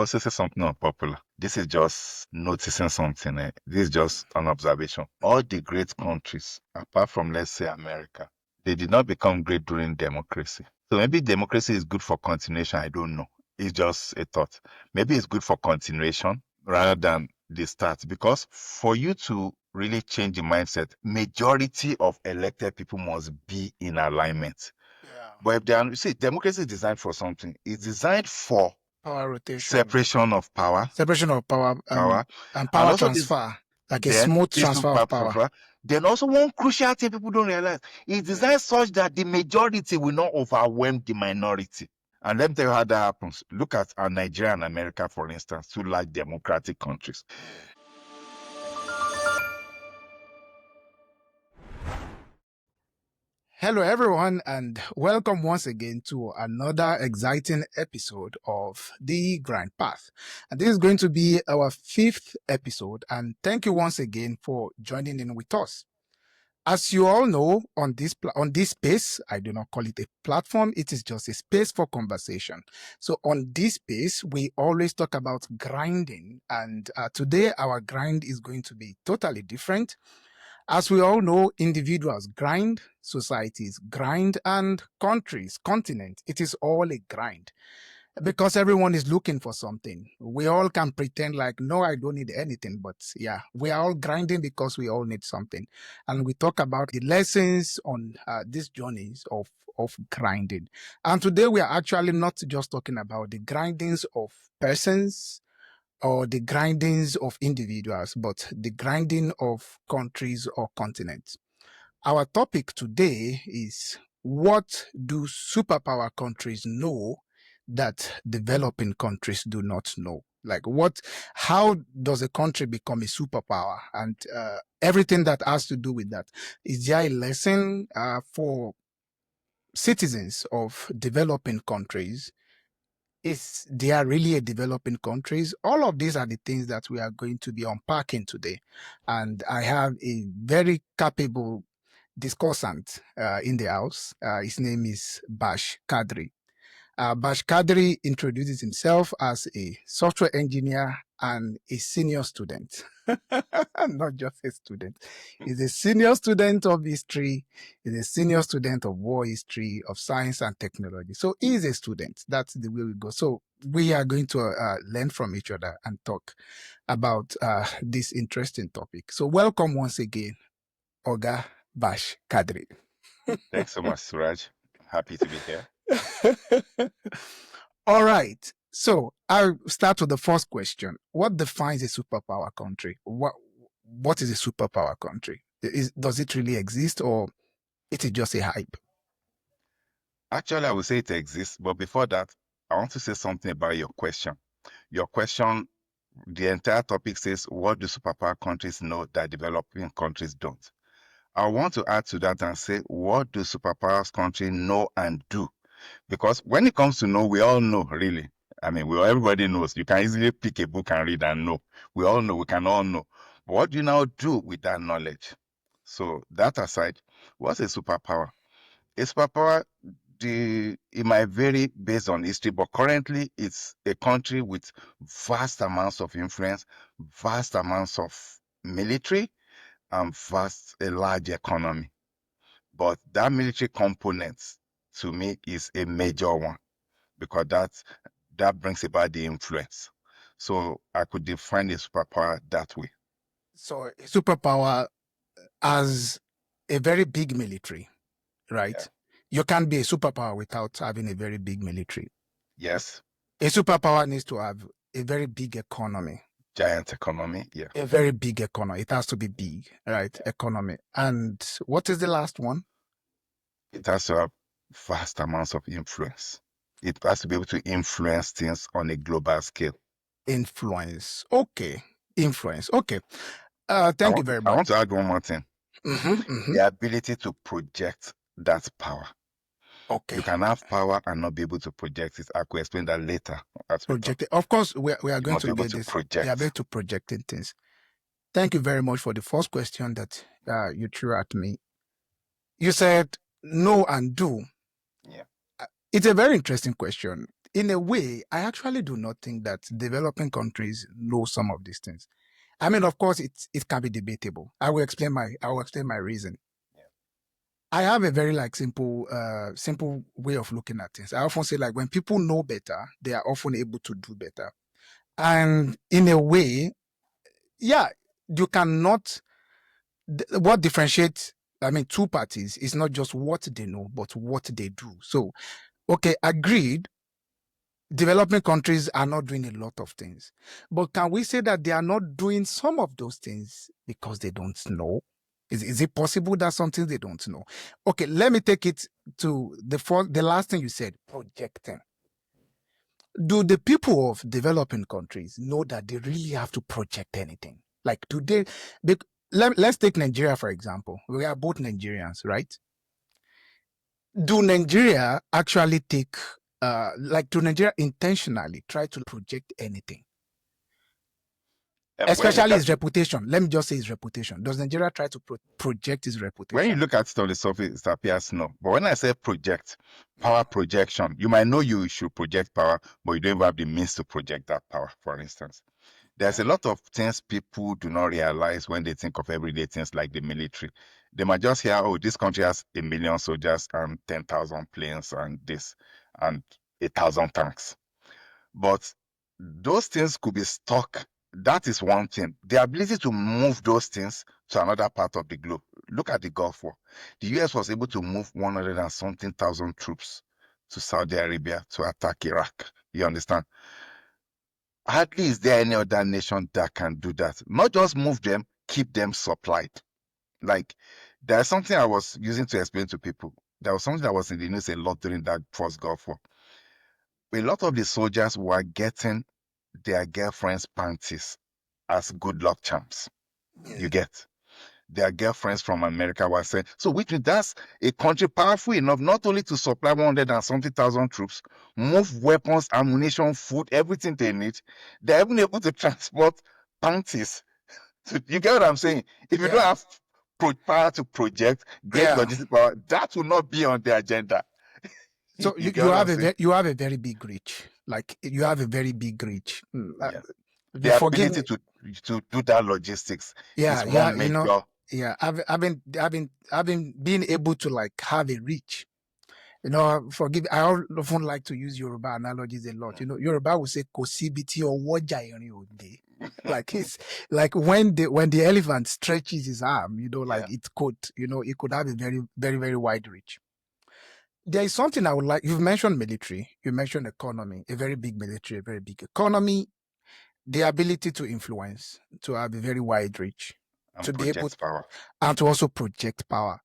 also say something unpopular. This is just noticing something. This is just an observation. All the great countries, apart from, let's say, America, they did not become great during democracy. So maybe democracy is good for continuation. I don't know. It's just a thought. Maybe it's good for continuation rather than the start. Because for you to really change the mindset, majority of elected people must be in alignment. Yeah. But if they are, see, democracy is designed for something. It's designed for Power rotation. separation of power, Separation of power, power, and power also this, transfer. Like a then smooth this transfer of power. Then also one crucial thing people don't realize, it's designed such that the majority will not overwhelm the minority. And let me tell you how that happens. Look at Nigeria and America, for instance, two large democratic countries. Hello, everyone, and welcome once again to another exciting episode of The Grind Path. And this is going to be our 5th episode, and thank you once again for joining in with us. As you all know, on this space, I do not call it a platform, it is just a space for conversation. So on this space, we always talk about grinding, and today our grind is going to be totally different. As we all know, individuals grind, societies grind, and countries, continents, it is all a grind. Because everyone is looking for something. We all can pretend like, no, I don't need anything. But yeah, we are all grinding because we all need something. And we talk about the lessons on these journeys of grinding. And today we are actually not just talking about the grindings of persons, or the grindings of individuals, but the grinding of countries or continents. Our topic today is, what do superpower countries know that developing countries do not know? Like how does a country become a superpower? And everything that has to do with that. Is there a lesson for citizens of developing countries? Is there really a developing countries? All of these are the things that we are going to be unpacking today. And I have a very capable discussant in the house. His name is Bash Kadri. Bash Kadri introduces himself as a software engineer and a senior student. Not just a student. He's a senior student of history. He's a senior student of war history, of science and technology. So he's a student. That's the way we go. So we are going to learn from each other and talk about this interesting topic. So welcome once again, Oga Bash Kadri. Thanks so much, Suraj. Happy to be here. All right. So I'll start with the first question. What defines a superpower country? What is a superpower country? Does it really exist, or it is just a hype? Actually, I would say it exists, but before that, I want to say something about your question. Your question, the entire topic says, what do superpower countries know that developing countries don't? I want to add to that and say, what do superpowers countries know and do? Because when it comes to know, we all know, really. I mean, everybody knows. You can easily pick a book and read and know. We all know, we can all know. But what do you now do with that knowledge? So that aside, what's a superpower? A superpower, it might vary based on history, but currently it's a country with vast amounts of influence, vast amounts of military, and a large economy. But that military component, to me, is a major one, because that brings about the influence. So I could define a superpower that way. So a superpower has a very big military, right? Yeah. You can't be a superpower without having a very big military. Yes. A superpower needs to have a very big economy. Giant economy, yeah. A very big economy. It has to be big, right? Yeah. Economy. And what is the last one? It has to have vast amounts of influence. It has to be able to influence things on a global scale. Influence. Okay. Influence. Okay. Thank you very much. I want to add one more thing. The ability to project that power. Okay. You can have power and not be able to project it. I could explain that later. Project it. Of course, we are going to get this. Project. We are able to projecting things. Thank you very much for the first question that you threw at me. You said know and do. Yeah. It's a very interesting question. in a way, I actually do not think that developing countries know some of these things. I mean, of course, it can be debatable. I will explain my reason. I have a very like simple way of looking at things. I often say like when people know better, they are often able to do better. And in a way, yeah, you cannot. What differentiates, I mean, two parties is not just what they know, but what they do. So, okay, agreed. Developing countries are not doing a lot of things, but can we say that they are not doing some of those things because they don't know? Is it possible that something they don't know? Okay, let me take it to the last thing you said, projecting. Do the people of developing countries know that they really have to project anything? Like, do they? Let's take Nigeria for example. We are both Nigerians, right? Do Nigeria actually take, do Nigeria intentionally try to project anything? Especially its reputation. Let me just say its reputation. Does Nigeria try to project its reputation? When you look at it on the surface, it appears no. But when I say project, power projection, you might know you should project power, but you don't even have the means to project that power, for instance. There's a lot of things people do not realize when they think of everyday things like the military. They might just hear, oh, this country has 1 million soldiers and 10,000 planes and this and 1,000 tanks. But those things could be stuck. That is one thing. The ability to move those things to another part of the globe. Look at the Gulf War. The US was able to move 100 and something thousand troops to Saudi Arabia to attack Iraq. You understand? Hardly is there any other nation that can do that. Not just move them, keep them supplied. Like, there's something I was using to explain to people. There was something that was in the news a lot during that first Gulf War. A lot of the soldiers were getting their girlfriends' panties as good luck charms. You get their girlfriends from America were saying, so which means that's a country powerful enough not only to supply 100 and something thousand troops, move weapons, ammunition, food, everything they need. They're even able to transport panties. So you get what I'm saying? If you don't have power to project great logistic power, that will not be on the agenda. So you have a very big reach. Like you have a very big reach. The ability to do that logistics is one major. I've been being able to like have a reach. You know, I often like to use Yoruba analogies a lot. You know, Yoruba will say kosibiti or waja ode. Like it's like when the elephant stretches his arm, you know, like it could have a very, very, very wide reach. There is something I would like. You've mentioned military, you mentioned economy, a very big military, a very big economy, the ability to influence, to have a very wide reach, and to be able power, and to also project power.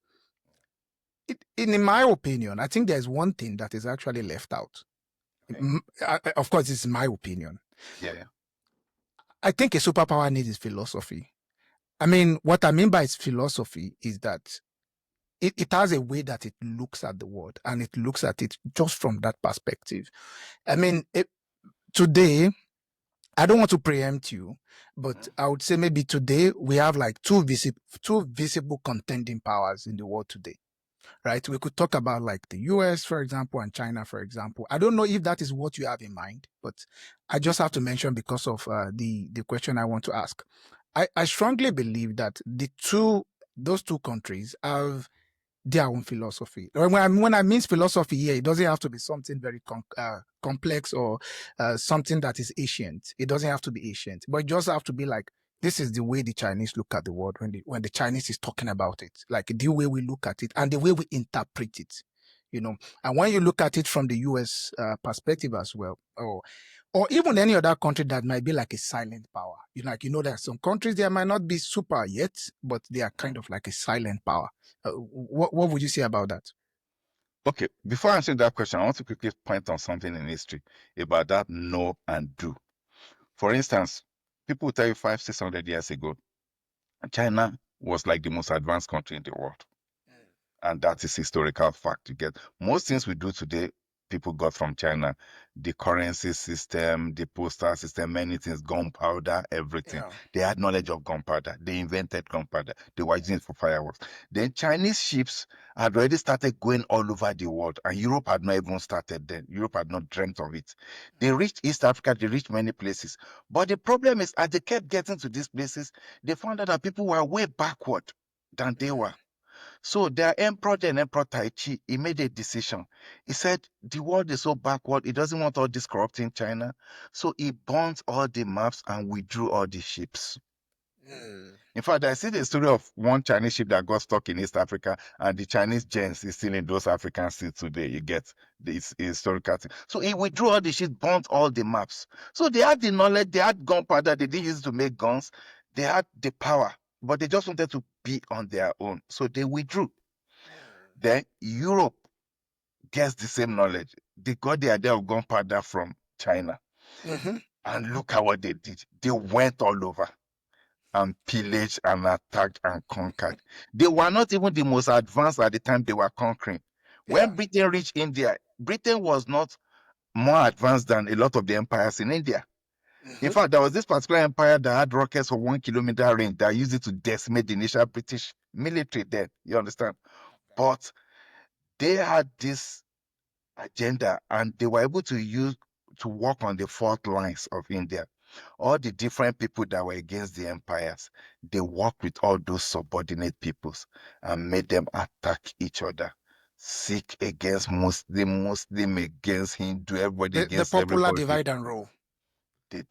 In my opinion, I think there's one thing that is actually left out. Okay. Of course, it's my opinion. Yeah. I think a superpower needs its philosophy. I mean, what I mean by its philosophy is that it has a way that it looks at the world, and it looks at it just from that perspective. I mean, today, I don't want to preempt you, but I would say maybe today we have like two visible contending powers in the world today, right? We could talk about like the US, for example, and China, for example. I don't know if that is what you have in mind, but I just have to mention because of the question I want to ask. I strongly believe that those two countries have their own philosophy. When I mean philosophy here, it doesn't have to be something very complex or something that is ancient. It doesn't have to be ancient, but it just have to be like, this is the way the Chinese look at the world when the Chinese is talking about it, like the way we look at it and the way we interpret it, you know. And when you look at it from the US perspective as well, or even any other country that might be like a silent power, there are some countries that might not be super yet, but they are kind of like a silent power. What would you say about that? Okay, before answering that question, I want to quickly point on something in history about that know and do. For instance, people will tell you 500-600 years ago, China was like the most advanced country in the world. And that is historical fact. You get most things we do today people got from China. The currency system, the postal system, many things, gunpowder, everything. Yeah. They had knowledge of gunpowder. They invented gunpowder. They were using it for fireworks. Then Chinese ships had already started going all over the world, and Europe had not even started then. Europe had not dreamt of it. They reached East Africa, they reached many places. But the problem is, as they kept getting to these places, they found out that people were way backward than they were. So their emperor, then Emperor Tai Chi, he made a decision. He said the world is so backward, he doesn't want all this corrupting China. So he burnt all the maps and withdrew all the ships. In fact, I see the story of one Chinese ship that got stuck in East Africa, and the Chinese gens is still in those African seas today. You get this historical thing. So he withdrew all the ships, burnt all the maps. So they had the knowledge, they had gunpowder, they didn't use it to make guns, they had the power, but they just wanted to be on their own. So they withdrew. Then Europe gets the same knowledge. They got the idea of gunpowder from China. Mm-hmm. And look at what they did. They went all over and pillaged and attacked and conquered. They were not even the most advanced at the time they were conquering. When Yeah. Britain reached India, Britain was not more advanced than a lot of the empires in India. In fact, there was this particular empire that had rockets for 1 kilometer range that used it to decimate the initial British military then. You understand? But they had this agenda and they were able to work on the fault lines of India. All the different people that were against the empires, they worked with all those subordinate peoples and made them attack each other. Sikh against Muslim, Muslim against Hindu, everybody The against popular everybody. divide and rule.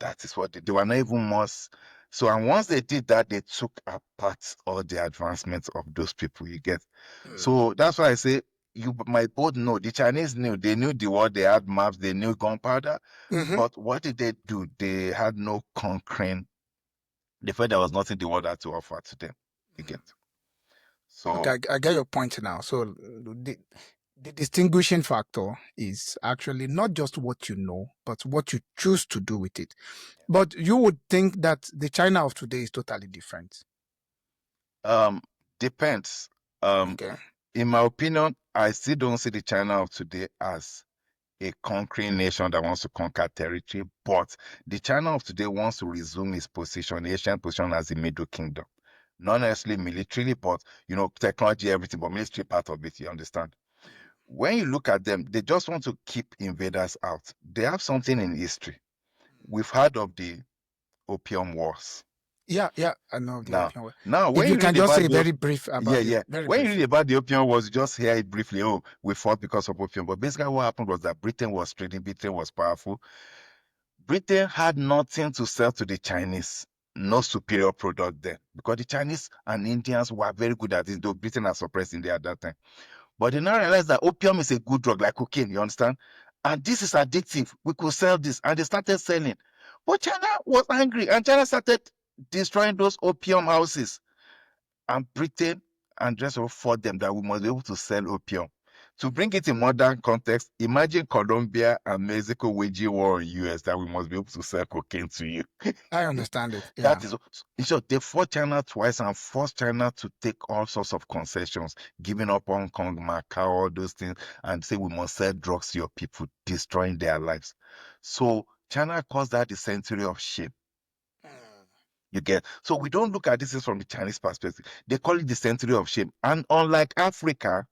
That is what they were not even most. So, and once they did that, they took apart all the advancements of those people. You get. So that's why I say you might both know. The Chinese knew. They knew the world. They had maps. They knew gunpowder. Mm-hmm. But what did they do? They had no conquering. They felt there was nothing the world had to offer to them. You get. So Okay, I get your point now. So the distinguishing factor is actually not just what you know, but what you choose to do with it. But you would think that the China of today is totally different. depends. Um, Okay. in my opinion, I still don't see the China of today as a conquering nation that wants to conquer territory, but the China of today wants to resume its position, the ancient position as the Middle Kingdom. Not necessarily militarily, but technology, everything, but military part of it, you understand? When you look at them, they just want to keep invaders out. They have something in history. We've heard of the Opium Wars. Yeah, I know the Now, opium war. now If when you you can read just about say very brief yeah, about it, yeah. very When you brief. read about the Opium Wars, you just hear it briefly. Oh, we fought because of opium. But basically, what happened was that Britain was trading, Britain was powerful. Britain had nothing to sell to the Chinese, no superior product there, because the Chinese and Indians were very good at it, though Britain had suppressed India at that time. But they now realized that opium is a good drug, like cocaine, you understand? And this is addictive. We could sell this. And they started selling. But China was angry, and China started destroying those opium houses. And Britain and just fought them that we must be able to sell opium. To bring it in modern context, imagine Colombia and Mexico waging war in US that we must be able to sell cocaine to you. I understand it. That Yeah. is, in short, they fought China twice and forced China to take all sorts of concessions, giving up Hong Kong, Macau, all those things, and say we must sell drugs to your people, destroying their lives. So China calls that the century of shame. You get. So we don't look at this from the Chinese perspective. They call it the century of shame. And unlike Africa,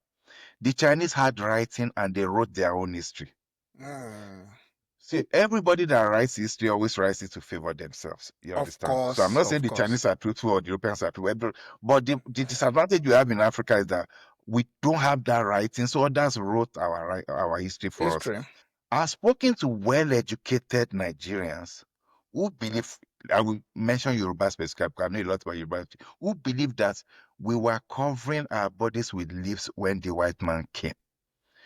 the Chinese had writing and they wrote their own history. See, everybody that writes history always writes it to favor themselves. You Of understand? So I'm course, not saying of the course. Chinese are truthful or the Europeans are truthful, but the disadvantage you have in Africa is that we don't have that writing. So others wrote our history for us. History. I've spoken to well-educated Nigerians who believe, I will mention Yoruba specifically, because I know a lot about Yoruba, who believe that we were covering our bodies with leaves when the white man came.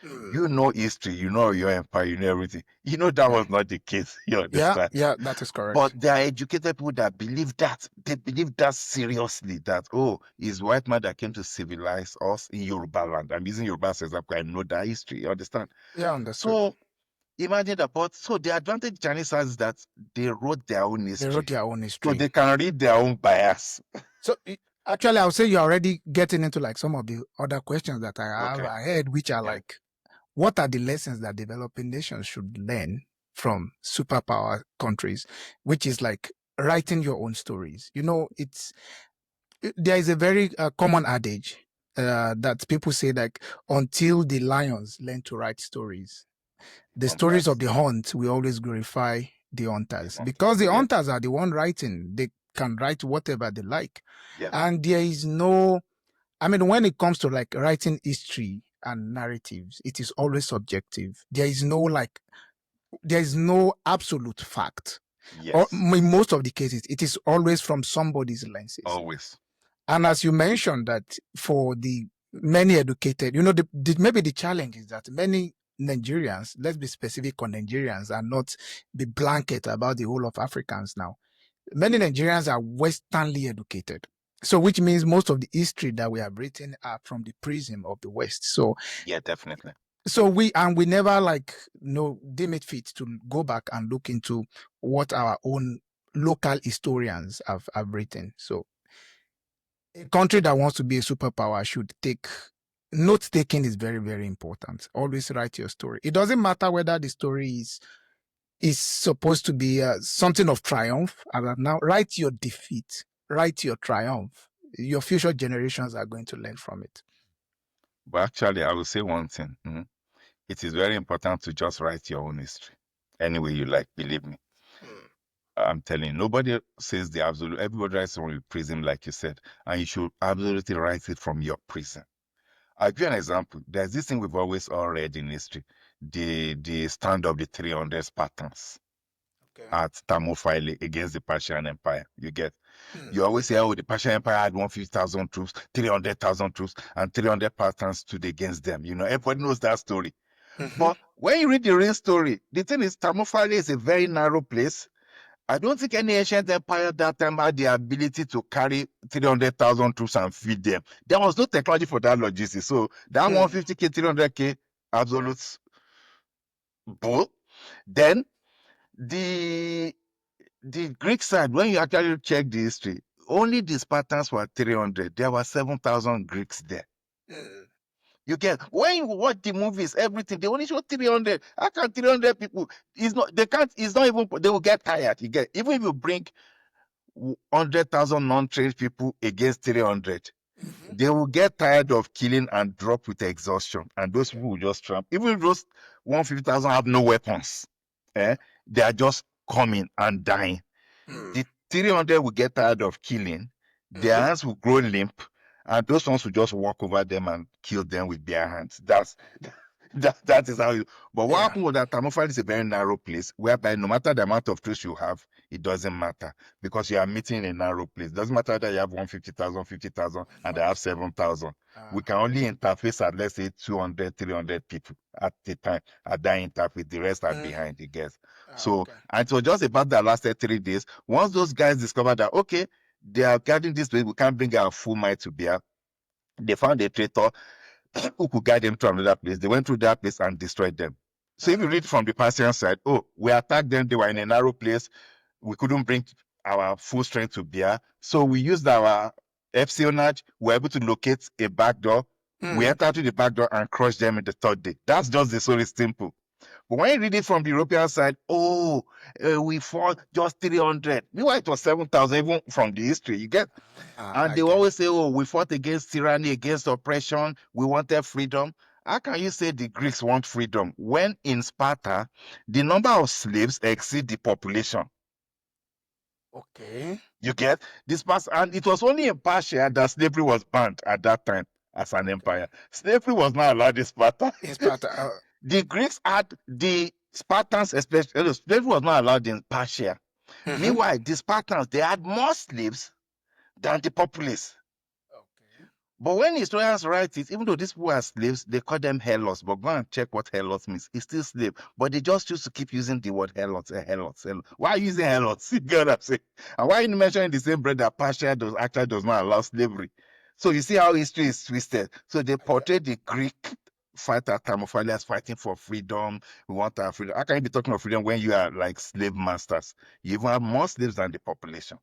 You know history, you know your empire, you know everything. You know that was not the case. You understand? Yeah, that is correct. But there are educated people that believe that. They believe that seriously, that, oh, it's white man that came to civilize us in Yoruba land. I'm using Yoruba as example. I know that history. You understand? Yeah, understood. So imagine that. But so the advantage Chinese has is that they wrote their own They wrote history. their own So history. they can read their own bias. So actually, I would say you're already getting into like some of the other questions that I have Okay. ahead, which are Yeah. like, what are the lessons that developing nations should learn from superpower countries, which is like writing your own stories. There is a very common adage that people say, like, until the lions learn to write stories, the stories of Hunters, the hunt will always glorify the the hunters, because hunters. the Yeah, hunters are the one writing. They can write whatever they like. yeah, And there is no, I mean, when it comes to like writing history and narratives, it is always subjective. There is no absolute fact. Or yes, in most of the cases, it is always from somebody's lenses. always. And as you mentioned, that for the many educated, maybe the challenge is that many Nigerians, let's be specific on Nigerians and not be blanket about the whole of Africans now. Many Nigerians are Westernly educated. So, which means most of the history that we have written are from the prism of the West. So, Yeah, definitely. we never deem it fit to go back and look into what our own local historians have written. So, a country that wants to be a superpower should take note taking is very, very important. Always write your story. It doesn't matter whether the story is supposed to be something of triumph. And now write your defeat, write your triumph. Your future generations are going to learn from it. But actually, I will say one thing. It is very important to just write your own history any way you like. Believe me. I'm telling you, nobody says the absolute. Everybody writes from your prism, like you said, and you should absolutely write it from your prism. I'll give you an example. There's this thing we've always all read in history, the stand of the 300 Spartans Okay. at Thermopylae against the Persian Empire. You get, Hmm. you always say, oh, the Persian Empire had 150,000 troops, 300,000 troops, and 300 Spartans stood against them. Everybody knows that story. Mhm. But when you read the real story, the thing is, Thermopylae is a very narrow place. I don't think any ancient empire at that time had the ability to carry 300,000 troops and feed them. There was no technology for that logistics. So that 150K, 300K, absolute bull. Then the Greek side, when you actually check the history, only the Spartans were 300. There were 7,000 Greeks there. You get, when you watch the movies, everything, they only show 300. How can 300 people? It's not even, they will get tired. You get, even if you bring 100,000 non-trained people against 300, they will get tired of killing and drop with exhaustion, and those people will just tramp. Even if those 150,000 have no weapons, they are just coming and dying. The 300 will get tired of killing, their hands will grow limp, and those ones will just walk over them and kill them with bare hands. That is how you. But what happened was that Thermopylae is a very narrow place whereby no matter the amount of troops you have, it doesn't matter because you are meeting in a narrow place. It doesn't matter that you have 150,000, 50,000, and I have 7,000. We can only interface at, let's say, 200, 300 people at the time at that interface. The rest are behind the guests. So, and it was just about that lasted 3 days. Once those guys discovered that, okay, they are guarding this place, we can't bring our full might to bear. They found a traitor who could guide them to another place. They went through that place and destroyed them. So if you read from the Persian side, oh, we attacked them, they were in a narrow place, we couldn't bring our full strength to bear. So we used our espionage, we were able to locate a back door. We entered through the back door and crushed them in the third day. That's just the story, simple. But when you read it from the European side, we fought just 300. Meanwhile, it was 7,000 even from the history. You get? And they always say, oh, we fought against tyranny, against oppression. We wanted freedom. How can you say the Greeks want freedom when in Sparta, the number of slaves exceed the population? Okay. You get this pass, and it was only in Persia that slavery was banned at that time as an empire. Slavery was not allowed in Sparta. In Sparta. The Greeks had the Spartans, especially slavery was not allowed in Persia. Meanwhile, the Spartans they had more slaves than the populace. But when historians write it, even though these people are slaves, they call them helots. But go and check what helots means. It's still slave. But they just choose to keep using the word helots. Why are you using helots? You get what I'm saying? And why are you mentioning the same bread that Persia actually does not allow slavery? So you see how history is twisted. So they portray the Greek fighter Thermopylae as fighting for freedom. We want our freedom. How can you be talking of freedom when you are like slave masters? You even have more slaves than the population.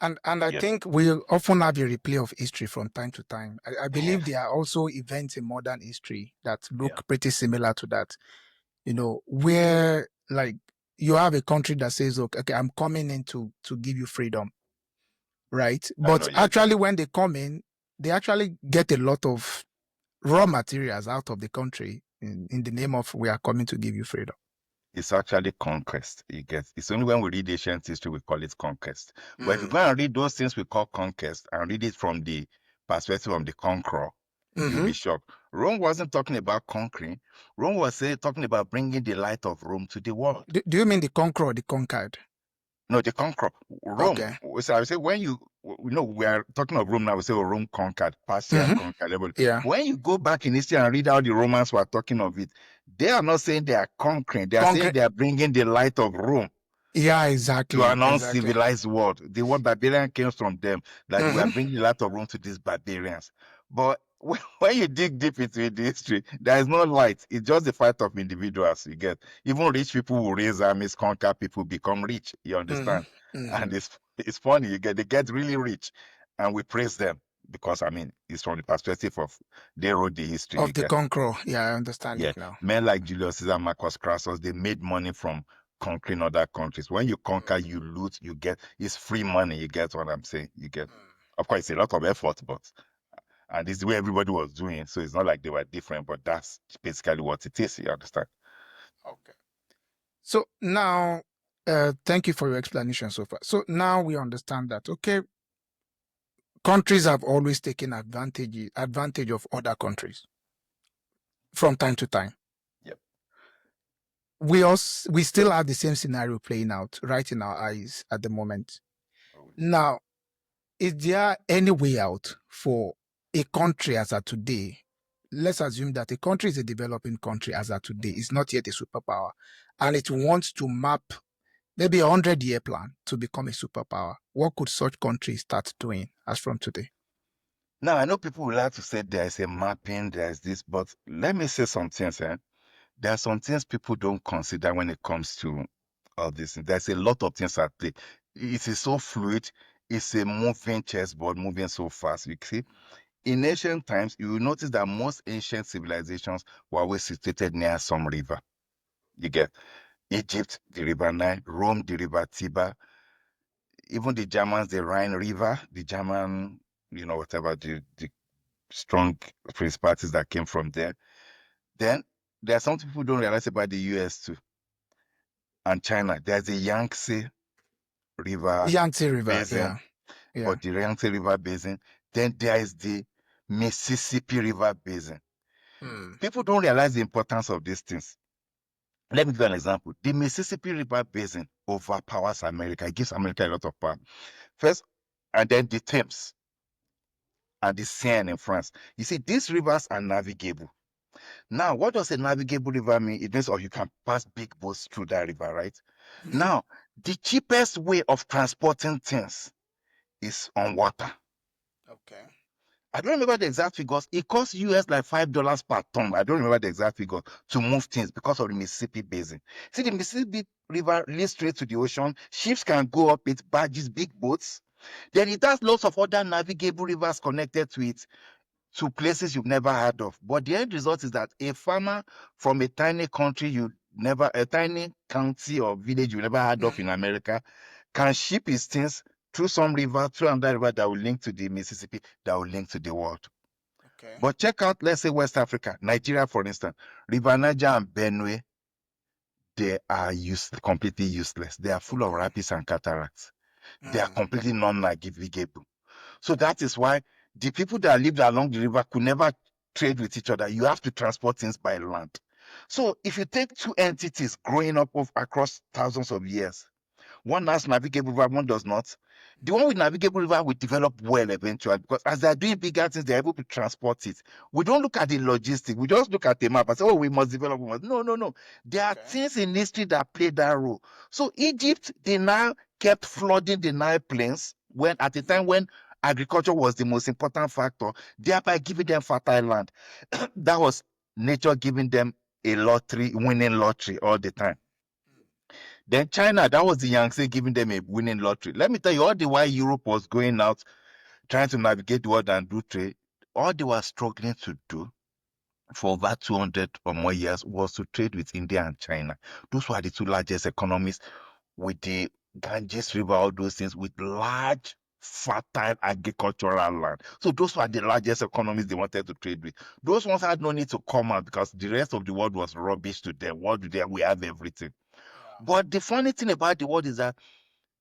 And I Yes. think we often have a replay of history from time to time. I believe there are also events in modern history that Yeah. look pretty similar to that. Where like you have a country that says, okay, I'm coming in to give you freedom, right? I know. But Yeah. actually, when they come in, they actually get a lot of raw materials out of the country in the name of we are coming to give you freedom. It's actually conquest. You get. It's only when we read ancient history we call it conquest. But if you Mm. go and read those things we call conquest and read it from the perspective of the conqueror, you'll Mm-hmm. be shocked. Rome wasn't talking about conquering. Rome was talking about bringing the light of Rome to the world. Do you mean the conqueror or the conquered? No, the conqueror. Rome. Okay. So I would say when we are talking of Rome now, we say, oh, Rome conquered, Persia Mm-hmm. conquered. Everybody. Yeah. When you go back in history and read how the Romans were talking of it, they are not saying they are conquering. They are saying Conquer. they are bringing the light of Rome Yeah, to exactly. an Exactly. uncivilized world. The word barbarian came from them, that we are Mm-hmm. bringing a lot of room to these barbarians. But when you dig deep into the history, there is no light. It's just the fight of individuals. You get, even rich people who raise armies, conquer people, become rich. You understand? Mm-hmm. And Mm-hmm. it's funny. They get really rich, and we praise them because I mean it's from the perspective of they wrote the history. You Of the get. conqueror. Yeah, I understand Yeah, it now. men like Julius Caesar, Marcus Crassus, they made money from conquering other countries. When you conquer, you loot, you get, it's free money. You get what I'm saying? You get, of course, it's a lot of effort, but, and this is the way everybody was doing. So it's not like they were different, but that's basically what it is. You understand? Okay. So now, thank you for your explanation so far. So now we understand that, okay, countries have always taken advantage of other countries from time to time. Yep. We still have the same scenario playing out right in our eyes at the moment. Always. Now, is there any way out for a country as of today? Let's assume that a country is a developing country as of today. It's not yet a superpower, and it wants to map maybe 100-year plan to become a superpower. What could such countries start doing as from today? Now, I know people would like to say there's a mapping, there's this, but let me say some things. There are some things people don't consider when it comes to all this. There's a lot of things at play. It is so fluid. It's a moving chessboard, moving so fast. You see, in ancient times, you will notice that most ancient civilizations were always situated near some river. You get Egypt, the river Nile, Rome, the river Tiber, even the Germans, the Rhine River, the German, whatever, the strong principalities that came from there. Then there are some people don't realize about the US too and China. There's the Yangtze River Yangtze River, Basin, yeah, yeah. or the Yangtze River Basin. Then there is the Mississippi River Basin. Hmm. People don't realize the importance of these things. Let me give you an example. The Mississippi River Basin overpowers America. It gives America a lot of power. First, and then the Thames and the Seine in France. You see, these rivers are navigable. Now, what does a navigable river mean? It means, you can pass big boats through that river, right? Mhm. Now, the cheapest way of transporting things is on water. Okay. I don't remember the exact figures. It costs US like $5 per ton. I don't remember the exact figure to move things because of the Mississippi Basin. See, the Mississippi River leads straight to the ocean. Ships can go up it, barges, big boats. Then it has lots of other navigable rivers connected to it, to places you've never heard of. But the end result is that a farmer from a tiny country a tiny county or village you never heard of in America, can ship his things through some river, through another river that will link to the Mississippi, that will link to the world. Okay. But check out, let's say, West Africa, Nigeria, for instance, River Niger and Benue, they are completely useless. They are full of Okay. rapids and cataracts. They are Mm. completely non-navigable. So that is why the people that lived along the river could never trade with each other. You have to transport things by land. So if you take two entities growing up across thousands of years, one has navigable river, one does not. The one with navigable river will develop well eventually, because as they're doing bigger things, they're able to transport it. We don't look at the logistics. We just look at the map and say, oh, we must develop. No, no, no. There are Okay. things in history that play that role. So Egypt, they now kept flooding the Nile plains at the time when agriculture was the most important factor, thereby giving them fertile land. That was nature giving them a lottery, winning lottery all the time. Then China, that was the Yangtze giving them a winning lottery. Let me tell you, all the while Europe was going out trying to navigate the world and do trade, all they were struggling to do for over 200 or more years was to trade with India and China. Those were the two largest economies with the Ganges River, all those things, with large, fertile agricultural land. So those were the largest economies they wanted to trade with. Those ones had no need to come out because the rest of the world was rubbish to them. What do they? We have everything. Yeah. But the funny thing about the world is that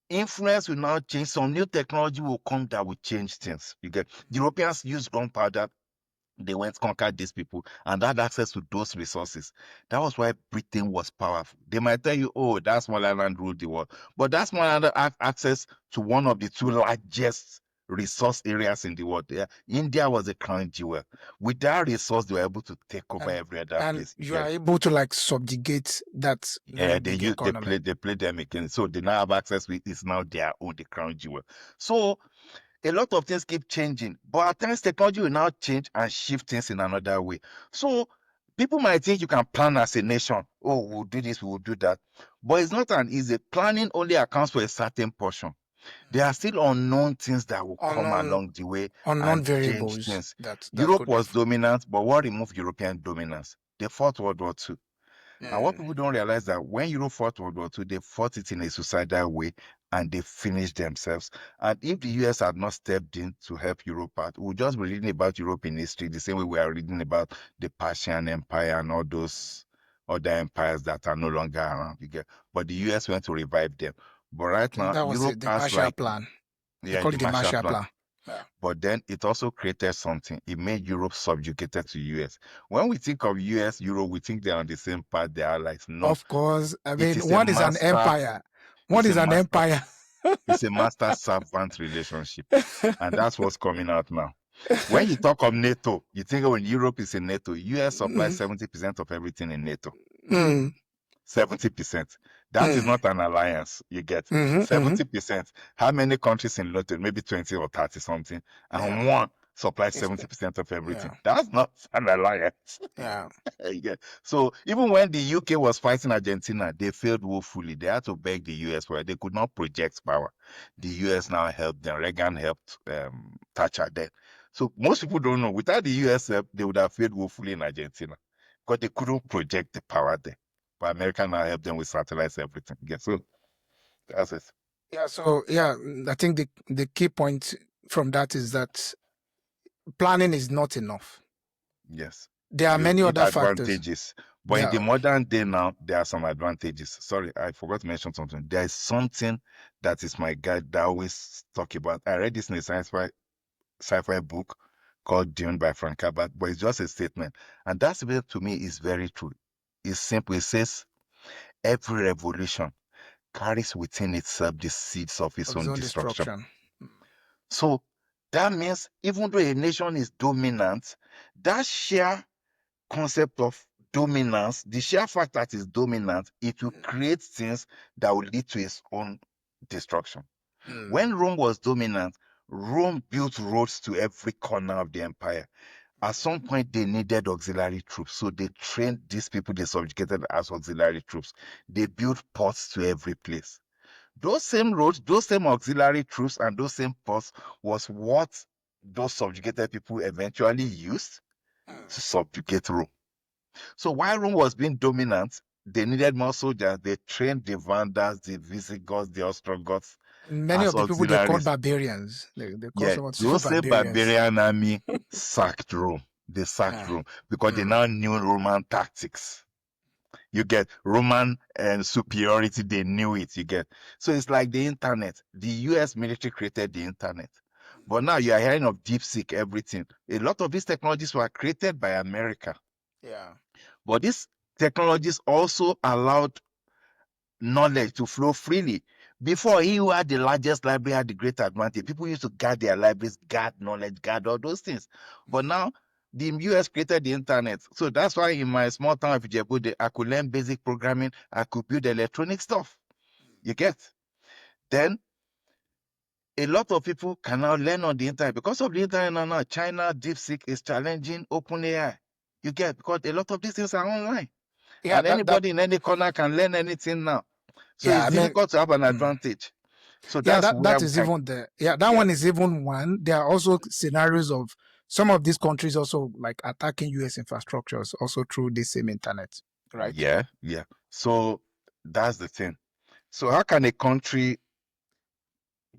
influence will now change. Some new technology will come that will change things. You get Europeans use gunpowder, they went conquered these people and had access to those resources. That was why Britain was powerful. They might tell you, oh, that small island ruled the world, but that small island had access to one of the two largest resource areas in the world. Yeah, India was a crown jewel. With that resource, they were able to take over And every other and place. you are able to like subjugate that Yeah, very big economy. they play them again. So they now have access with it's now their own, the crown jewel. So a lot of things keep changing, but at times technology will now change and shift things in another way. So people might think you can plan as a nation. Oh, we'll do this, we'll do that. But it's not an easy. Planning only accounts for a certain portion. There are still unknown things that will come Unknown along the way unknown and change variables things. that Europe could be was dominant, but what removed European dominance? They fought World War II. And what mm, people don't realize that when Europe fought World War II, they fought it in a suicidal way and they finished themselves. And if the US had not stepped in to help Europe out, we would just be reading about Europe in history the same way we are reading about the Persian Empire and all those other empires that are no longer around. You get, but the US went to revive them. But right and now, that was Europe the has Marshall like, Plan. They yeah, call the it the Marshall Marshall Plan. Plan. Yeah. But then it also created something. It made Europe subjugated to US. When we think of US, Europe, we think they're on the same path. They are like, no, Of course. I it mean, is a what is an master, empire? What it's a is an master, empire? it's a master servant relationship. And that's what's coming out now. When you talk of NATO, you think when Europe is in NATO, US supplies Mm, 70% of everything in NATO. mm, 70%. That is mm, not an alliance, you get. mhm, mhm. 70%. How many countries in NATO? Maybe 20 or 30 something. Yeah. And one supplies It's, 70% of everything. yeah. That's not an alliance. Yeah. Yeah. So even when the UK was fighting Argentina, they failed woefully. They had to beg the US for it. They could not project power. The US now helped them. Reagan helped Thatcher then. So most people don't know. Without the US help, they would have failed woefully in Argentina because they couldn't project the power there. But America now helped them with satellites, everything. Yeah. So that's it. Yeah. So yeah, I think the key point from that is that planning is not enough. Yes. There are You many need other factors. advantages. But in Yeah. the modern day now, there are some advantages. Sorry, I forgot to mention something. There is something that is my guide that I always talk about. I read this in a sci-fi book called Dune by Frank Herbert, but it's just a statement. And that statement to me is very true. It's simple. It says every revolution carries within itself the seeds of its Of own zone destruction. destruction. So that means even though a nation is dominant, that sheer concept of dominance, the sheer fact that it's dominant, it will create things that will lead to its own destruction. Mm. When Rome was dominant, Rome built roads to every corner of the empire. At some point, they needed auxiliary troops, so they trained these people they subjugated as auxiliary troops. They built ports to every place. Those same roads, those same auxiliary troops, and those same ports was what those subjugated people eventually used to subjugate Rome. So while Rome was being dominant, they needed more soldiers. They trained the Vandals, the Visigoths, the Ostrogoths Many as of the people they called auxiliaries. barbarians. They call Yeah, some super those same barbarians. barbarian army sacked Rome. They sacked Ah, Rome because they mm. now knew Roman tactics. You get Roman superiority, they knew it. You get. So it's like the internet. The US military created the internet. But now you are hearing of DeepSeek, everything. A lot of these technologies were created by America. Yeah. But these technologies also allowed knowledge to flow freely. Before, he who had the largest library had the great advantage. People used to guard their libraries, guard knowledge, guard all those things. But now, the US created the internet. So that's why in my small town of Ijebu, I could learn basic programming, I could build electronic stuff. You get? Then, a lot of people can now learn on the internet. Because of the internet now, China, DeepSeek is challenging OpenAI. You get? Because a lot of these things are online. Yeah, And that anybody in any corner can learn anything now. So Yeah, it's I mean, difficult to have an mm, advantage. So yeah, that's where that we is can even the yeah that get. one is even one. There are also scenarios of some of these countries also like attacking U.S. infrastructures also through this same internet, right? Yeah, yeah. So that's the thing. So how can a country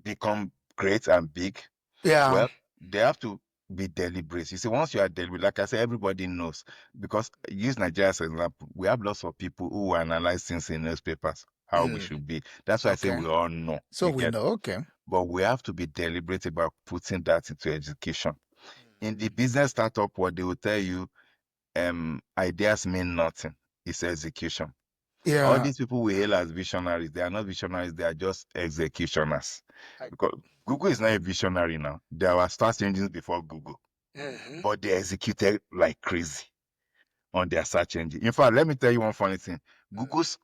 become great and big? Yeah. Well, they have to be deliberate. You see, once you are deliberate, like I said, everybody knows. Because use Nigeria as an example, we have lots of people who analyze things in newspapers, how we Mm, should be. That's why I say okay. we all know. So You we get, know. Okay. but we have to be deliberate about putting that into education. In the business startup, what they will tell you, ideas mean nothing. It's execution. All Yeah. these people we hail as visionaries, they are not visionaries, they are just executioners. I, Because Google is not a visionary now. There were search engines before Google, mhm. but they executed like crazy on their search engine. In fact, let me tell you one funny thing. Google's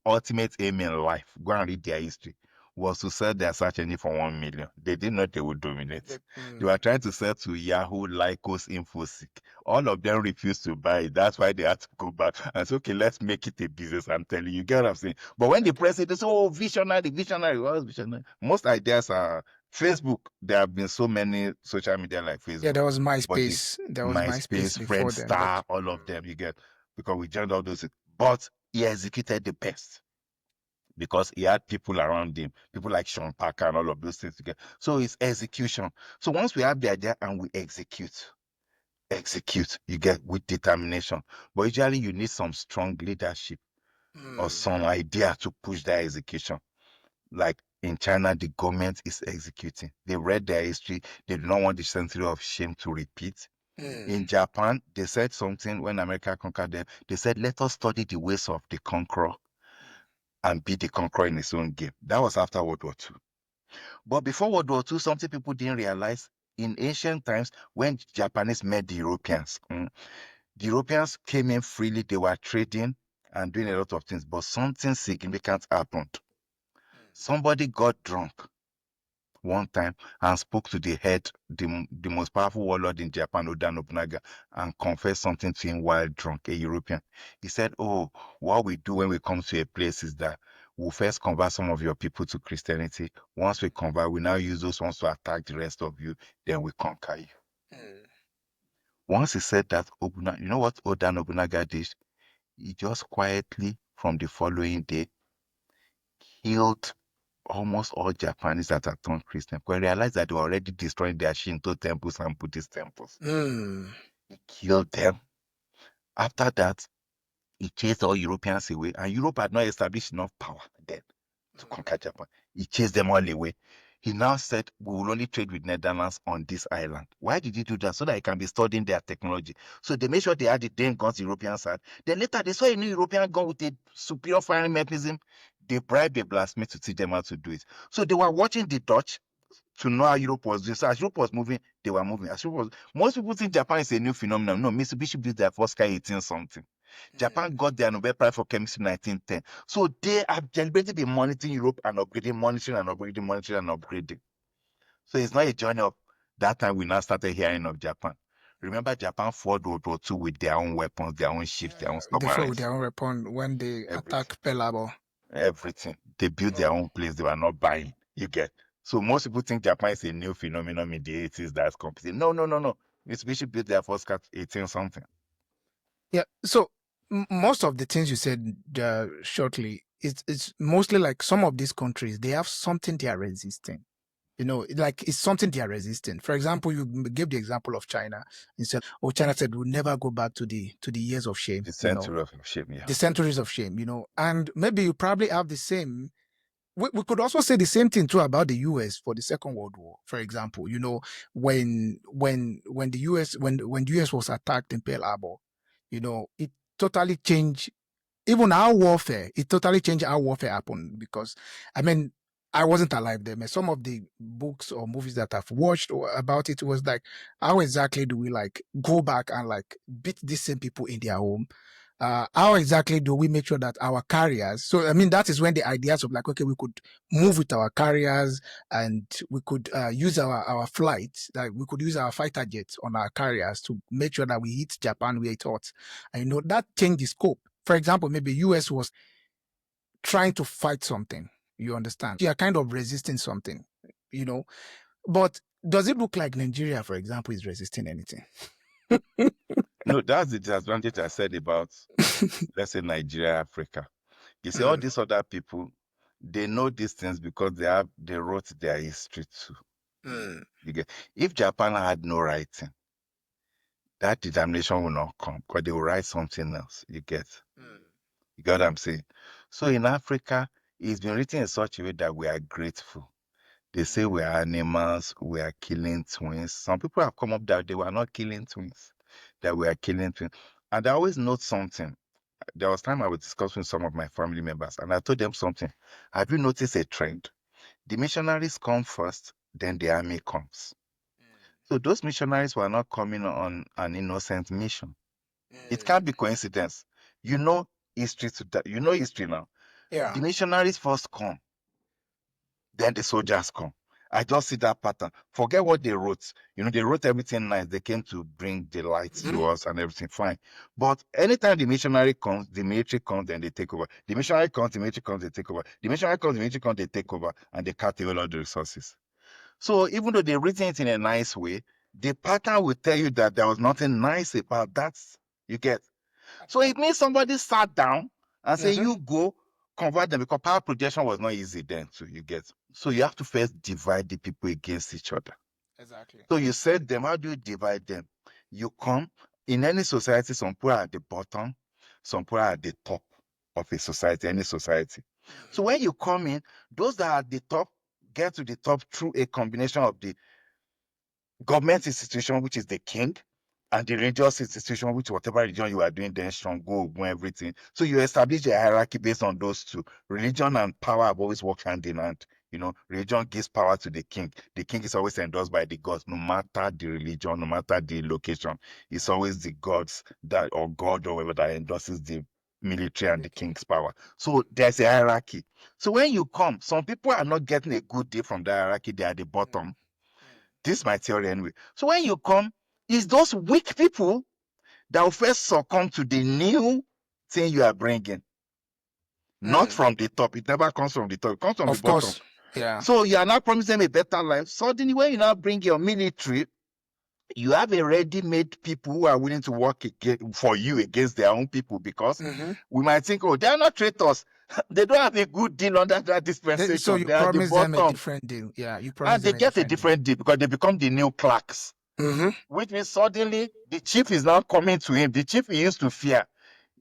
ultimate aim in life, go and read their history, was to sell their search engine for 1 million. They didn't know they would dominate. They were trying to sell to Yahoo, Lycos, Infosec. All of them refused to buy it. That's why they had to go back and say, okay, let's make it a business. I'm telling you, you get what I'm saying? But when they Okay. press it, they say, oh, visionary, visionary. What is visionary? Most ideas are Facebook. There have been so many social media like Yeah, Facebook, there was but the MySpace. There was MySpace MySpace, before then, Friendster, but all of them, you get, because we joined all those. But he executed the best because he had people around him, people like Sean Parker and all of those things together. So it's execution. So once we have the idea and we execute, you get with determination. But usually you need some strong leadership or mm, some idea to push that execution. Like in China, the government is executing. They read their history. They do not want the century of shame to repeat. mm, In Japan, they said something when America conquered them. They said, let us study the ways of the conqueror and be the conqueror in his own game. That was after World War II. But before World War II, something people didn't realize in ancient times when Japanese met the Europeans, the Europeans came in freely, they were trading and doing a lot of things, but something significant happened. Somebody got drunk one time and spoke to the head, the most powerful warlord in Japan, Oda Nobunaga, and confessed something to him while drunk, a European. He said, oh, what we do when we come to a place is that we'll first convert some of your people to Christianity. Once we convert, we now use those ones to attack the rest of you, then we conquer you. mm. Once he said that, you know what Oda Nobunaga did? He just quietly, from the following day, killed almost all Japanese that had turned Christian. Because he realized that they were already destroying their Shinto temples and Buddhist temples. Mm. He killed them. After that, he chased all Europeans away, and Europe had not established enough power then to conquer Japan. He chased them all away. He now said, we will only trade with Netherlands on this island. Why did he do that? So that he can be studying their technology. So they made sure they had the damn guns the Europeans had. Then later they saw a new European gun with a superior firing mechanism. They bribed a blacksmith to teach them how to do it. So they were watching the Dutch to know how Europe was doing. So as Europe was moving, they were moving. Most people think Japan is a new phenomenon. No, Mitsubishi built their first car 18 something. Japan got their Nobel Prize for Chemistry in 1910. So they have deliberately been monitoring Europe and upgrading, monitoring and upgrading, monitoring and upgrading. So it's not a journey of that time we now started hearing of Japan. Remember, Japan fought World War II with their own weapons, their own ships, their own They fought with submarines, their own weapon when they everything. attack Pearl Harbor. Everything. They built their own place. They were not buying. You get. So most people think Japan is a new phenomenon in the 80s that's competing. No, no, no, no. Mitsubishi built their first car 18 something. Yeah. So most of the things you said shortly, it's mostly like some of these countries they have something they are resisting. Like it's something they are resisting. For example, you gave the example of China. You said, "Oh, China said we'll never go back to the years of shame." The century of shame, yeah. The centuries of shame. And maybe you probably have the same. We could also say the same thing too about the US for the Second World War, for example. When the US when the US was attacked in Pearl Harbor, it totally changed even our warfare. It totally changed how warfare happened because I mean I wasn't alive there. Man. Some of the books or movies that I've watched about it was like, how exactly do we like go back and like beat these same people in their home? How exactly do we make sure that our carriers? So I mean, that is when the ideas of like, okay, we could move with our carriers and we could use our flights, like we could use our fighter jets on our carriers to make sure that we hit Japan where it hurts. And that changed the scope. For example, maybe US was trying to fight something. You understand? You are kind of resisting something, you know. But does it look like Nigeria, for example, is resisting anything? No, that's the disadvantage I said about, let's say, Nigeria, Africa. You see, all these other people, they know these things because they wrote their history too. You get, if Japan had no writing, that determination will not come because they will write something else. You get what I'm saying? So in Africa, it's been written in such a way that we are grateful. They say we are animals, we are killing twins. Some people have come up that they were not killing twins, that we are killing twins. And I always note something. There was time I was discussing with some of my family members, and I told them something. Have you noticed a trend? The missionaries come first, then the army comes. So those missionaries were not coming on an innocent mission. It can't be coincidence. You know history you know history now. Yeah. The missionaries first come, then the soldiers come. I just see that pattern. Forget what they wrote. They wrote everything nice. They came to bring the light to us and everything fine. But anytime the missionary comes, the military comes, then they take over. The missionary comes, the military comes, they take over. The missionary comes, the military comes, they take over, and they cut away all the resources. So even though they've written it in a nice way, the pattern will tell you that there was nothing nice about that. You get. So it means somebody sat down and said, you go convert them, because power projection was not easy then, so you get. So you have to first divide the people against each other. Exactly. So you set them, how do you divide them? You come, in any society, some people are at the bottom, some people are at the top of a society, any society. So when you come in, those that are at the top get to the top through a combination of the government institution, which is the king, and the religious institution, which whatever religion you are doing, then strong, go, everything. So you establish a hierarchy based on those two. Religion and power have always worked hand in hand. Religion gives power to the king. The king is always endorsed by the gods, no matter the religion, no matter the location. It's always the gods or God or whatever that endorses the military and the king's power. So there's a hierarchy. So when you come, some people are not getting a good deal from the hierarchy. They are at the bottom. This is my theory anyway. So when you come, it's those weak people that will first succumb to the new thing you are bringing. Not from the top. It never comes from the top. It comes from the Of bottom. course. Yeah. So you are not promising them a better life. Suddenly, when you now bring your military, you have a ready-made people who are willing to work for you against their own people, because we might think, oh, they are not traitors. They don't have a good deal under that dispensation. So you they are at the promise them a bottom. different deal. Yeah, you promise And they them get a different deal because they become the new clerks. Which means suddenly the chief is now coming to him. The chief he used to fear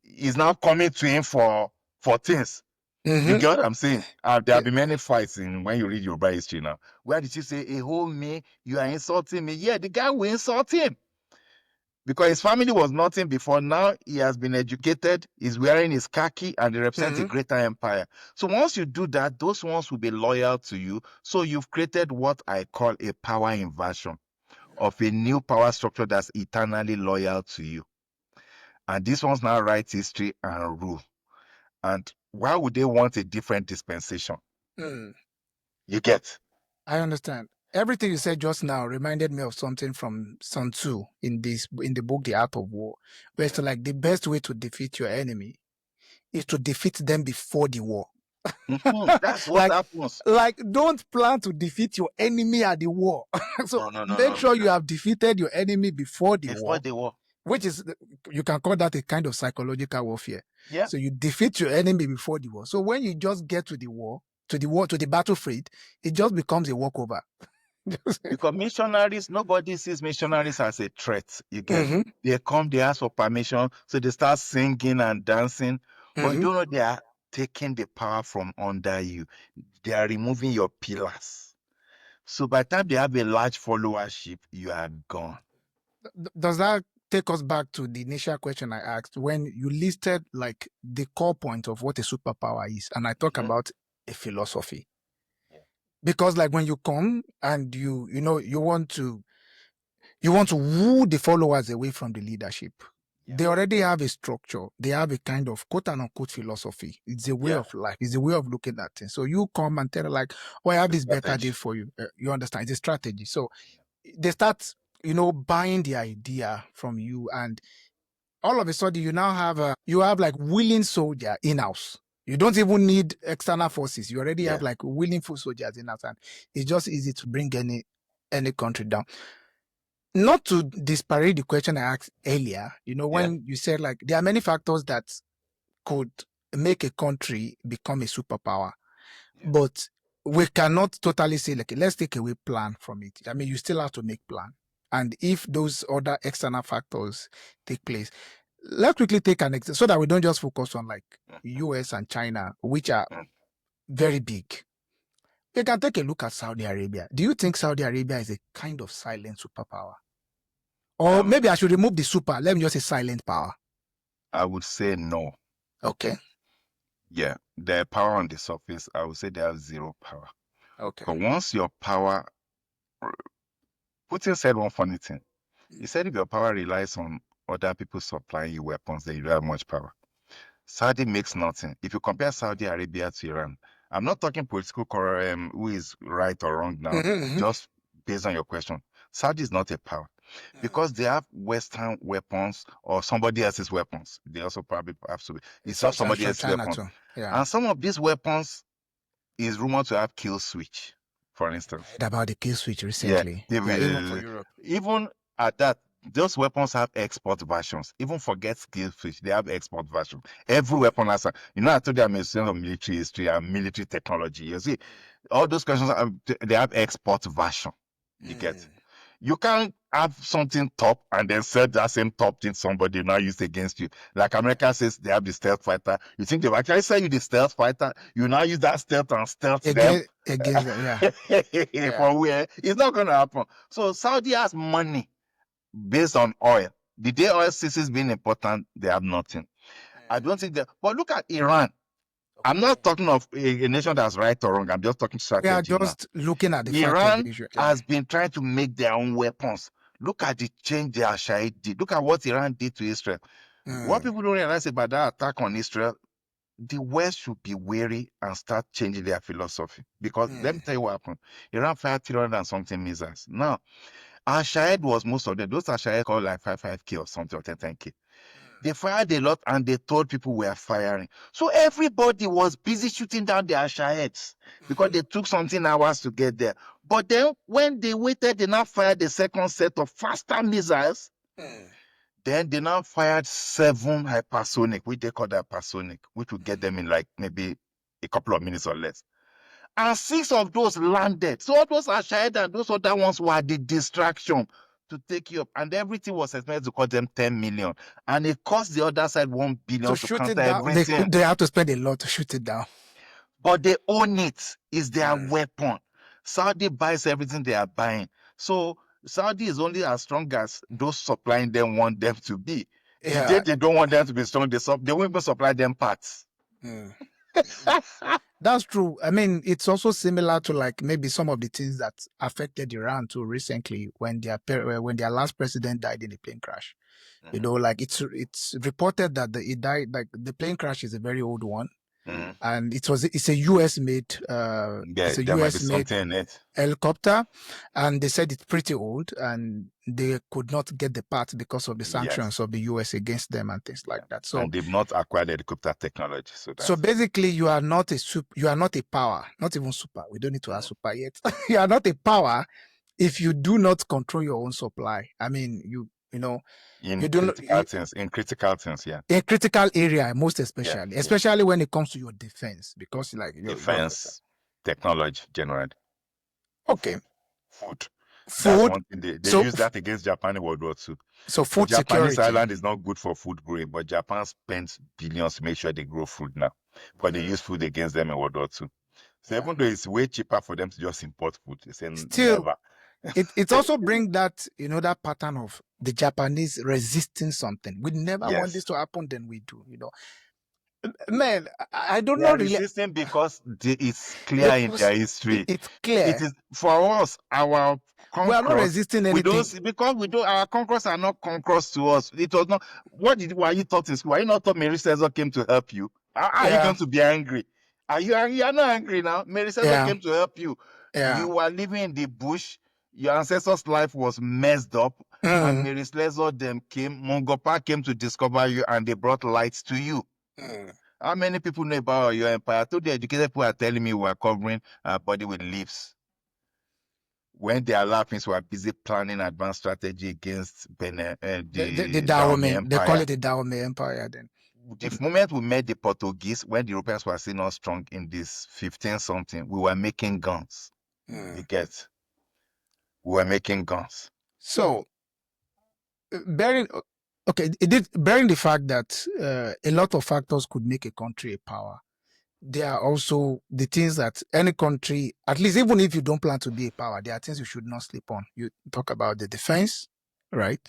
is now coming to him for things. You get what I'm saying? There have been many fights when you read Yoruba history now. Where the chief say, hey, hold me, you are insulting me. Yeah, the guy will insult him. Because his family was nothing before. Now he has been educated, he's wearing his khaki, and he represents a greater empire. So once you do that, those ones will be loyal to you. So you've created what I call a power inversion of a new power structure that's eternally loyal to you. And these ones now write history and rule. And why would they want a different dispensation? You get? I understand. Everything you said just now reminded me of something from Sun Tzu in the book The Art of War, where it's like the best way to defeat your enemy is to defeat them before the war. That's what happens. Like, don't plan to defeat your enemy at the war. So make sure you have defeated your enemy before the war. Which is, you can call that a kind of psychological warfare. Yeah. So you defeat your enemy before the war. So when you just get to the battlefield, it just becomes a walkover. Because missionaries, nobody sees missionaries as a threat. You get? They come, they ask for permission, so they start singing and dancing. But you don't know they are taking the power from under you. They are removing your pillars. So by the time they have a large followership, you are gone. Does that take us back to the initial question I asked when you listed like the core point of what a superpower is, and I talk about a philosophy? Because like when you come and you want to woo the followers away from the leadership, they already have a structure. They have a kind of quote unquote philosophy. It's a way of life. It's a way of looking at things. So you come and tell them like, oh, I have this better deal for you. You understand? It's a strategy. So they start, buying the idea from you, and all of a sudden you now have like willing soldier in-house. You don't even need external forces. You already Yeah. have like willing foot soldiers in that, and it's just easy to bring any country down. Not to disparage the question I asked earlier, when you said like there are many factors that could make a country become a superpower, but we cannot totally say like let's take away plan from it. I mean, you still have to make plan, and if those other external factors take place, let's quickly take an example so that we don't just focus on like US and China, which are very big. We can take a look at Saudi Arabia. Do you think Saudi Arabia is a kind of silent superpower? Or maybe I should remove the super. Let me just say silent power. I would say no. Okay. Yeah. Their power on the surface, I would say they have zero power. Okay. But once your power, Putin said one funny thing. He said if your power relies on other people supplying you weapons, then you don't have much power. Saudi makes nothing. If you compare Saudi Arabia to Iran, I'm not talking political who is right or wrong now, just based on your question. Saudi is not a power because they have Western weapons or somebody else's weapons. They also probably have to. It's not somebody else's weapons. Yeah. And some of these weapons is rumored to have kill switch, for instance. I heard about the kill switch recently. Yeah, even for Europe. Even at that, those weapons have export versions. Even forget skill switch, they have export versions. Every weapon has a, I told you I'm a student of military history and military technology. You see, all those questions, they have export version. You get. You can't have something top and then sell that same top thing somebody now use against you. Like America says they have the stealth fighter. You think they actually sell you the stealth fighter? You now use that stealth and stealth them. Against them, yeah. For where? It's not going to happen. So Saudi has money based on oil. The day oil ceases being important, they have nothing. I don't think that. But look at Iran. I'm not talking of a nation that's right or wrong. I'm just talking strategy. We are just looking at the Iran fact of the issue. has been trying to make their own weapons. Look at the change the Al-Shaid did. Look at what Iran did to Israel. What people don't realize about that attack on Israel, the West should be wary and start changing their philosophy. Because let me tell you what happened. Iran fired 300 and something missiles. Now, Al-Shaid was most of them. Those Al-Shaid called like 5.5K or something, or 10K. They fired a lot and they told people we are firing. So everybody was busy shooting down their Shaheds because they took something hours to get there. But then when they waited, they now fired the second set of faster missiles. Then they now fired 7 hypersonic, which they call hypersonic, which will get them in like maybe a couple of minutes or less. And 6 of those landed. So all those are Shahed and those other ones were the distraction to take you up, and everything was expected to cost them 10 million, and it cost the other side 1 billion to counter everything. They have to spend a lot to shoot it down. But they own it. It's their weapon. Saudi buys everything they are buying. So Saudi is only as strong as those supplying them want them to be. The day they don't want them to be strong, they won't even supply them parts. That's true. I mean, it's also similar to like maybe some of the things that affected Iran too recently when their last president died in a plane crash. Like it's reported that it died, like the plane crash is a very old one. And it's a US made it's a US made helicopter, and they said it's pretty old and they could not get the parts because of the sanctions of the US against them and things like that. So and they've not acquired helicopter technology. So basically you are not a power, not even super. We don't need to have super yet. You are not a power if you do not control your own supply. I mean, in critical things, a critical area, most especially when it comes to your defense, because like defense technology generally. Okay. Food. That's one thing they use that against Japan in World War II. So food Japanese security. island is not good for food growing, but Japan spends billions to make sure they grow food now. But they use food against them in World War II. So even though it's way cheaper for them to just import food, they say never. it also brings that that pattern of the Japanese resisting something. We never want this to happen, then we do. Man, I don't know really. Resisting because it's clear in their history. It's clear. It is for us. Our conquerors, we are not resisting anything. Because our conquerors are not conquerors to us. It was not. Were you taught in school? Were you not taught Mary Caesar came to help you? Are you going to be angry? Are you angry? You are not angry now. Mary Caesar came to help you. You were living in the bush. Your ancestors' life was messed up, and Mary Caesar Mongopa came to discover you, and they brought lights to you. How many people know about your empire? I told the educated people are telling me we are covering our body with leaves. When the Alapins were busy planning advanced strategy against The the Dahomey Dahomey, they call Empire. it the Dahomey Empire then. The moment we met the Portuguese, when the Europeans were still not strong in this 15 something, we were making guns. You Mm. get? We were making guns. So, bearing okay, bearing the fact that a lot of factors could make a country a power. There are also the things that any country, at least even if you don't plan to be a power, there are things you should not sleep on. You talk about the defense, right?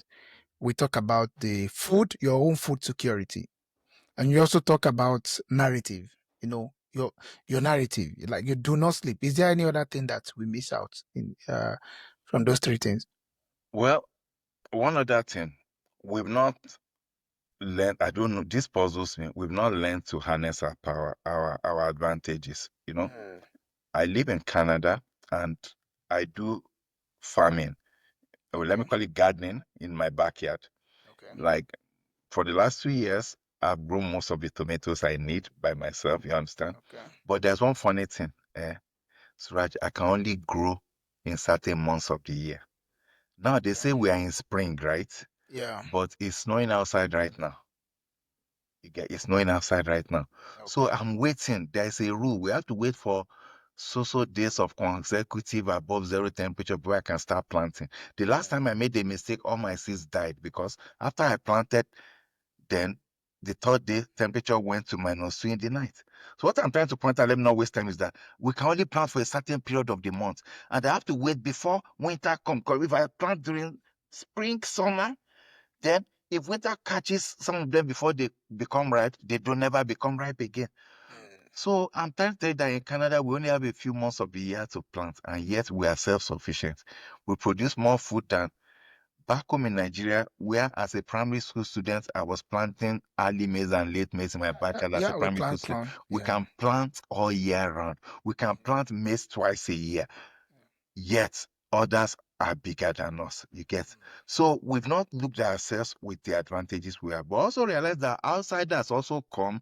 We talk about the food, your own food security. And you also talk about narrative, your narrative, like you do not sleep. Is there any other thing that we miss out in from those three things? Well, one other thing, we've not learned, I don't know, this puzzles me. We've not learned to harness our power, our advantages. Mm. I live in Canada and I do farming. Let me Okay. call it gardening in my backyard. Okay. Like for the last 2 years, I've grown most of the tomatoes I need by myself, you understand? Okay. But there's one funny thing, Suraj, I can only grow in certain months of the year. Now they Okay. say we are in spring, right? Yeah. But it's snowing outside right now. It's snowing outside right now. So Okay. I'm waiting. There's a rule. We have to wait for so days of consecutive above zero temperature before I can start planting. The last time I made a mistake, all my seeds died because after I planted, then the third day temperature went to -2 in the night. So what I'm trying to point out, let me not waste time, is that we can only plant for a certain period of the month, and I have to wait before winter comes. Because if I plant during spring, summer, then if winter catches some of them before they become ripe, they don't never become ripe again. Mm. So I'm trying to tell you that in Canada, we only have a few months of the year to plant, and yet we are self-sufficient. We produce more food than back home in Nigeria, where as a primary school student, I was planting early maize and late maize in my backyard as a Yeah, we primary school plant student. clown. We Yeah. can plant all year round. We can plant maize twice a year, yet others are bigger than us. You get? So we've not looked at ourselves with the advantages we have, but also realize that outsiders also come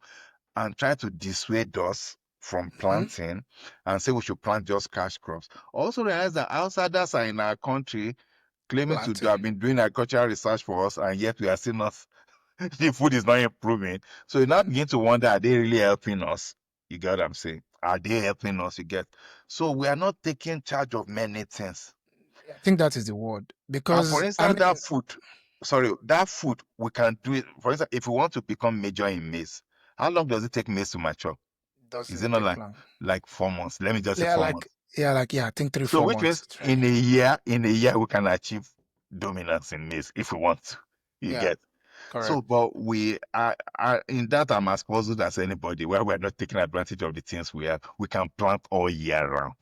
and try to dissuade us from Mm-hmm. planting and say we should plant just cash crops. Also realize that outsiders are in our country claiming to Planting. have been doing agricultural research for us, and yet we are still not, the food is not improving. So you now begin to wonder, are they really helping us? You get what I'm saying? Are they helping us? You get? So we are not taking charge of many things. I think that is the word And for because I instance, mean, that food, sorry, that food, we can do it. For instance, if we want to become major in maize, how long does it take maize to mature? Is it doesn't not take long. like 4 months? Let me just say Yeah, 4 months. yeah, I think three, So four which months. means It's ready. in a year we can achieve dominance in maize if we want to. You Yeah, get? So, correct. but we are in that I'm as puzzled as anybody where we're not taking advantage of the things we have. We can plant all year round.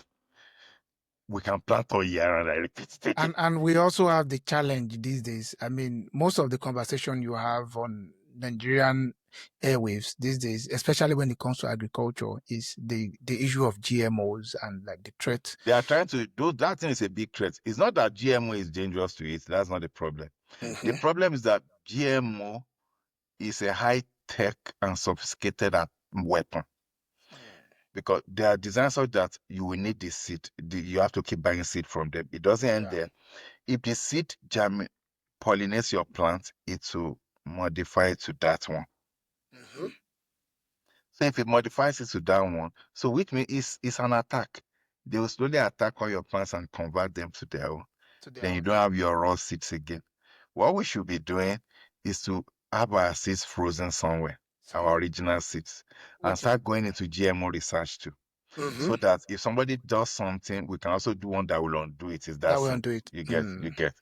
We can plant all year round. I repeat it again. And we also have the challenge these days. I mean, most of the conversation you have on Nigerian airwaves these days, especially when it comes to agriculture, is the issue of GMOs and like the threat. They are trying to do that thing is a big threat. It's not that GMO is dangerous to eat. That's not the problem. The Mm-hmm. problem is that GMO is a high tech and sophisticated weapon because they are designed so that you will need the seed. You have to keep buying seed from them. It doesn't end Yeah. there. If the seed pollinates your plant, it will modify it to that one. Mm-hmm. So if it modifies it to that one, so which means it's an attack. They will slowly attack all your plants and convert them to their own. To their Then you own. don't have your raw seeds again. What we should be doing is to have our seeds frozen somewhere, our Somewhere. original seeds, and Which is start going into GMO research too. mm-hmm. So that if somebody does something, we can also do one that will undo it. It's that That way and do simple. it. You get.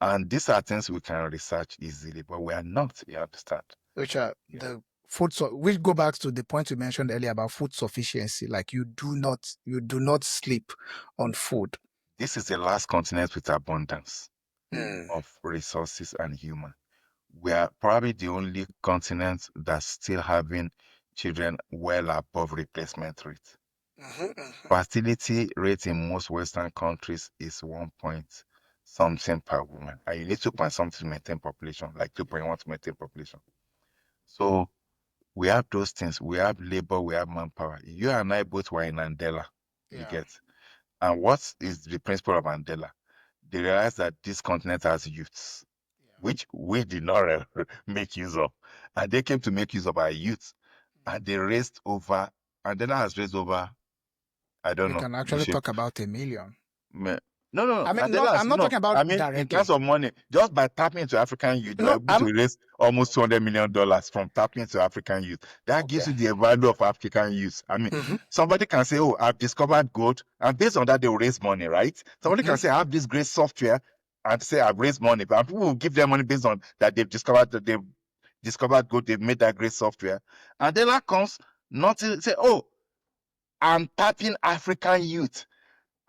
And these are things we can research easily, but we are not. You understand? Which are Yeah. the food which go back to the point you mentioned earlier about food sufficiency. Like you do not sleep on food. This is the last continent with abundance Mm. of resources and human. We are probably the only continent that's still having children well above replacement rate. Mm-hmm, mm-hmm. Fertility rate in most Western countries is 1 point something per woman. And you need 2 point something to maintain population, like 2.1 to maintain population. So We have those things. We have labor, we have manpower. You and I both were in Andela, you Yeah. get. And what is the principle of Andela? They realized that this continent has youths, Yeah. which we did not make use of. And they came to make use of our youth. And they raised over, Andela has raised over, I don't We know, can you actually should talk about 1 million. no, no, no. I mean, Andela I'm has not no. talking about I mean, in terms directly. of money, just by tapping into African youth, they were No, able to raise almost $200 million from tapping into African youth. That okay. gives you the value of African youth. I mean, Mhm. somebody can say, "Oh, I've discovered gold," and based on that, they will raise money, right? Somebody can Mhm. say, "I have this great software," and say, "I've raised money," but people will give them money based on that they've discovered gold, they've made that great software, and then that comes nothing. Say, "Oh, I'm tapping African youth."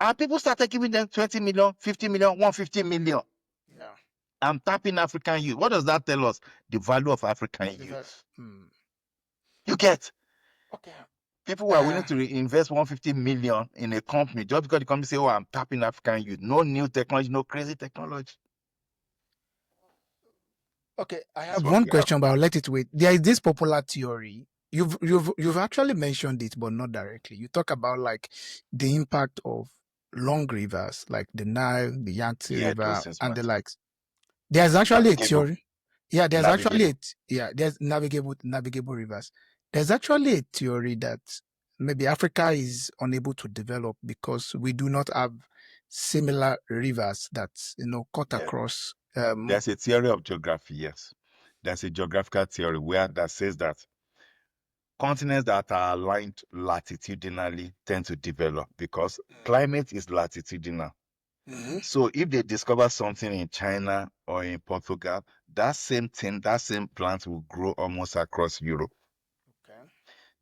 And people started giving them 20 million, 50 million, 150 million. Yeah. I'm tapping African youth. What does that tell us? The value of African youth. You get Okay. people who are willing to invest 150 million in a company just because the company say, "Oh, I'm tapping African youth." No new technology, no crazy technology. Okay, I That's have what one we have. question, but I'll let it wait. There is this popular theory. You've actually mentioned it, but not directly. You talk about like the impact of long rivers, like the Nile, the Yangtze Yeah, those River, things and the matter. likes. There's actually a Navigable, theory. Yeah, there's actually navigable. there's navigable rivers. There's actually a theory that maybe Africa is unable to develop because we do not have similar rivers that cut Yeah, across. there's a theory of geography. Yes, there's a geographical theory where that says that continents that are aligned latitudinally tend to develop because climate is latitudinal. Mhm. So if they discover something in China or in Portugal, that same thing, that same plant will grow almost across Europe. Okay.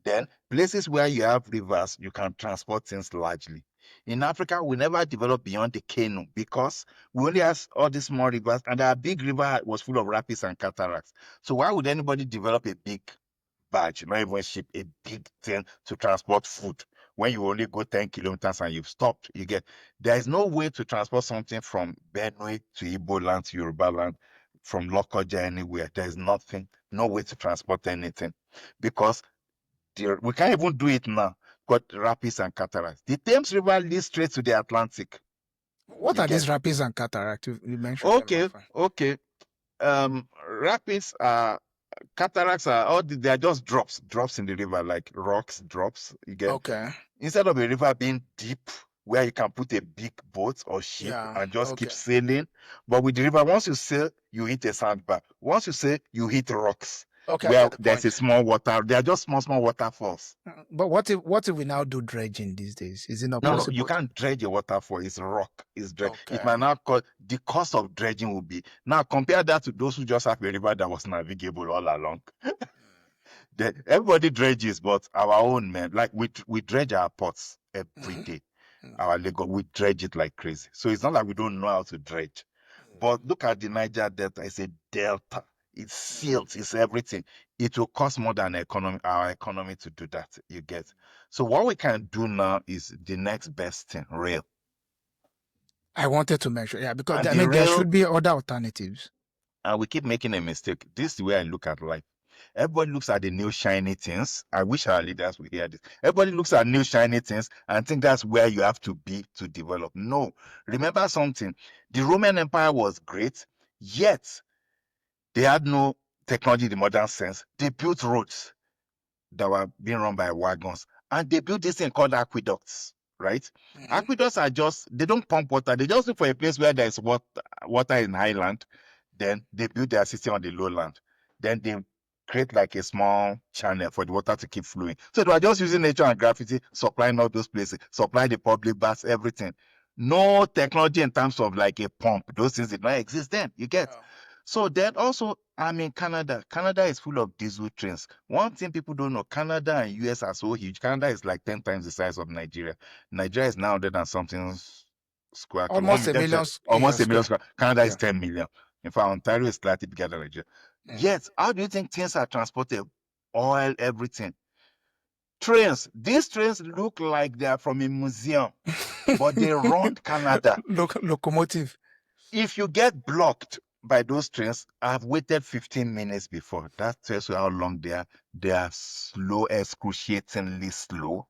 Then places where you have rivers, you can transport things largely. In Africa, we never developed beyond the canoe because we only have all these small rivers, and our big river was full of rapids and cataracts. So why would anybody develop a big barge, not even ship, a big thing to transport food when you only go 10 kilometers and you've stopped? You get there is no way to transport something from Benue to Igbo land to Yoruba land, from Lokoja anywhere. There is nothing, no way to transport anything because we can't even do it now. Got rapids and cataracts. The Thames River leads straight to the Atlantic. What You are get these rapids and cataracts? You mentioned them okay, often. okay. Rapids are cataracts are they are just drops in the river, like rocks drops. You get Okay. instead of a river being deep where you can put a big boat or ship Yeah. and just keep Okay. sailing, but with the river, once you sail, you hit a sandbar. Once you sail, you hit rocks Okay, I where get the there's a point. small water. They are just small waterfalls. But what if we now do dredging these days? Is it not No, you possible? can't dredge a waterfall. It's rock. It's dredge. It Okay. might not cost the cost of dredging will be now compare that to those who just have a river that was navigable all along. Everybody dredges, but our own man, like we dredge our pots every Mhm. day. Mhm. Our Lagos, we dredge it like crazy. So it's not like we don't know how to dredge. But look at the Niger Delta. It's a delta. It's Mhm. silt. It's everything. It will cost more than our economy to do that. You get. So what we can do now is the next best thing, rail. I wanted to mention, yeah, because And I the mean there rail, should be other alternatives. and we keep making a mistake. This is the way I look at life. Everybody looks at the new shiny things. I wish our leaders would hear this. Everybody looks at new shiny things and think that's where you have to be to develop. No. Remember something. The Roman Empire was great, yet they had no technology in the modern sense. They built roads that were being run by wagons. And they built this thing called aqueducts, right? Mhm. Aqueducts are just, they don't pump water. They just look for a place where there's water in highland. Then they build their system on the lowland. Then they create like a small channel for the water to keep flowing. So they were just using nature and gravity, supplying all those places, supply the public baths, everything. No technology in terms of like a pump. Those things did not exist then. You get. Oh. So then also, I'm in Canada. Canada is full of diesel trains. One thing people don't know, Canada and US are so huge. Canada is like 10 times the size of Nigeria. Nigeria is now 100 and something square Almost a million almost a million square. square. Canada is Yeah. 10 million. In fact, Ontario is slightly bigger than Nigeria. Yet, how do you think things are transported? Oil, everything. Trains. These trains look like they are from a museum, but they run Canada. Locomotive. If you get blocked, by those trains, I've waited 15 minutes before. That tells you how long they are. They are slow, excruciatingly slow.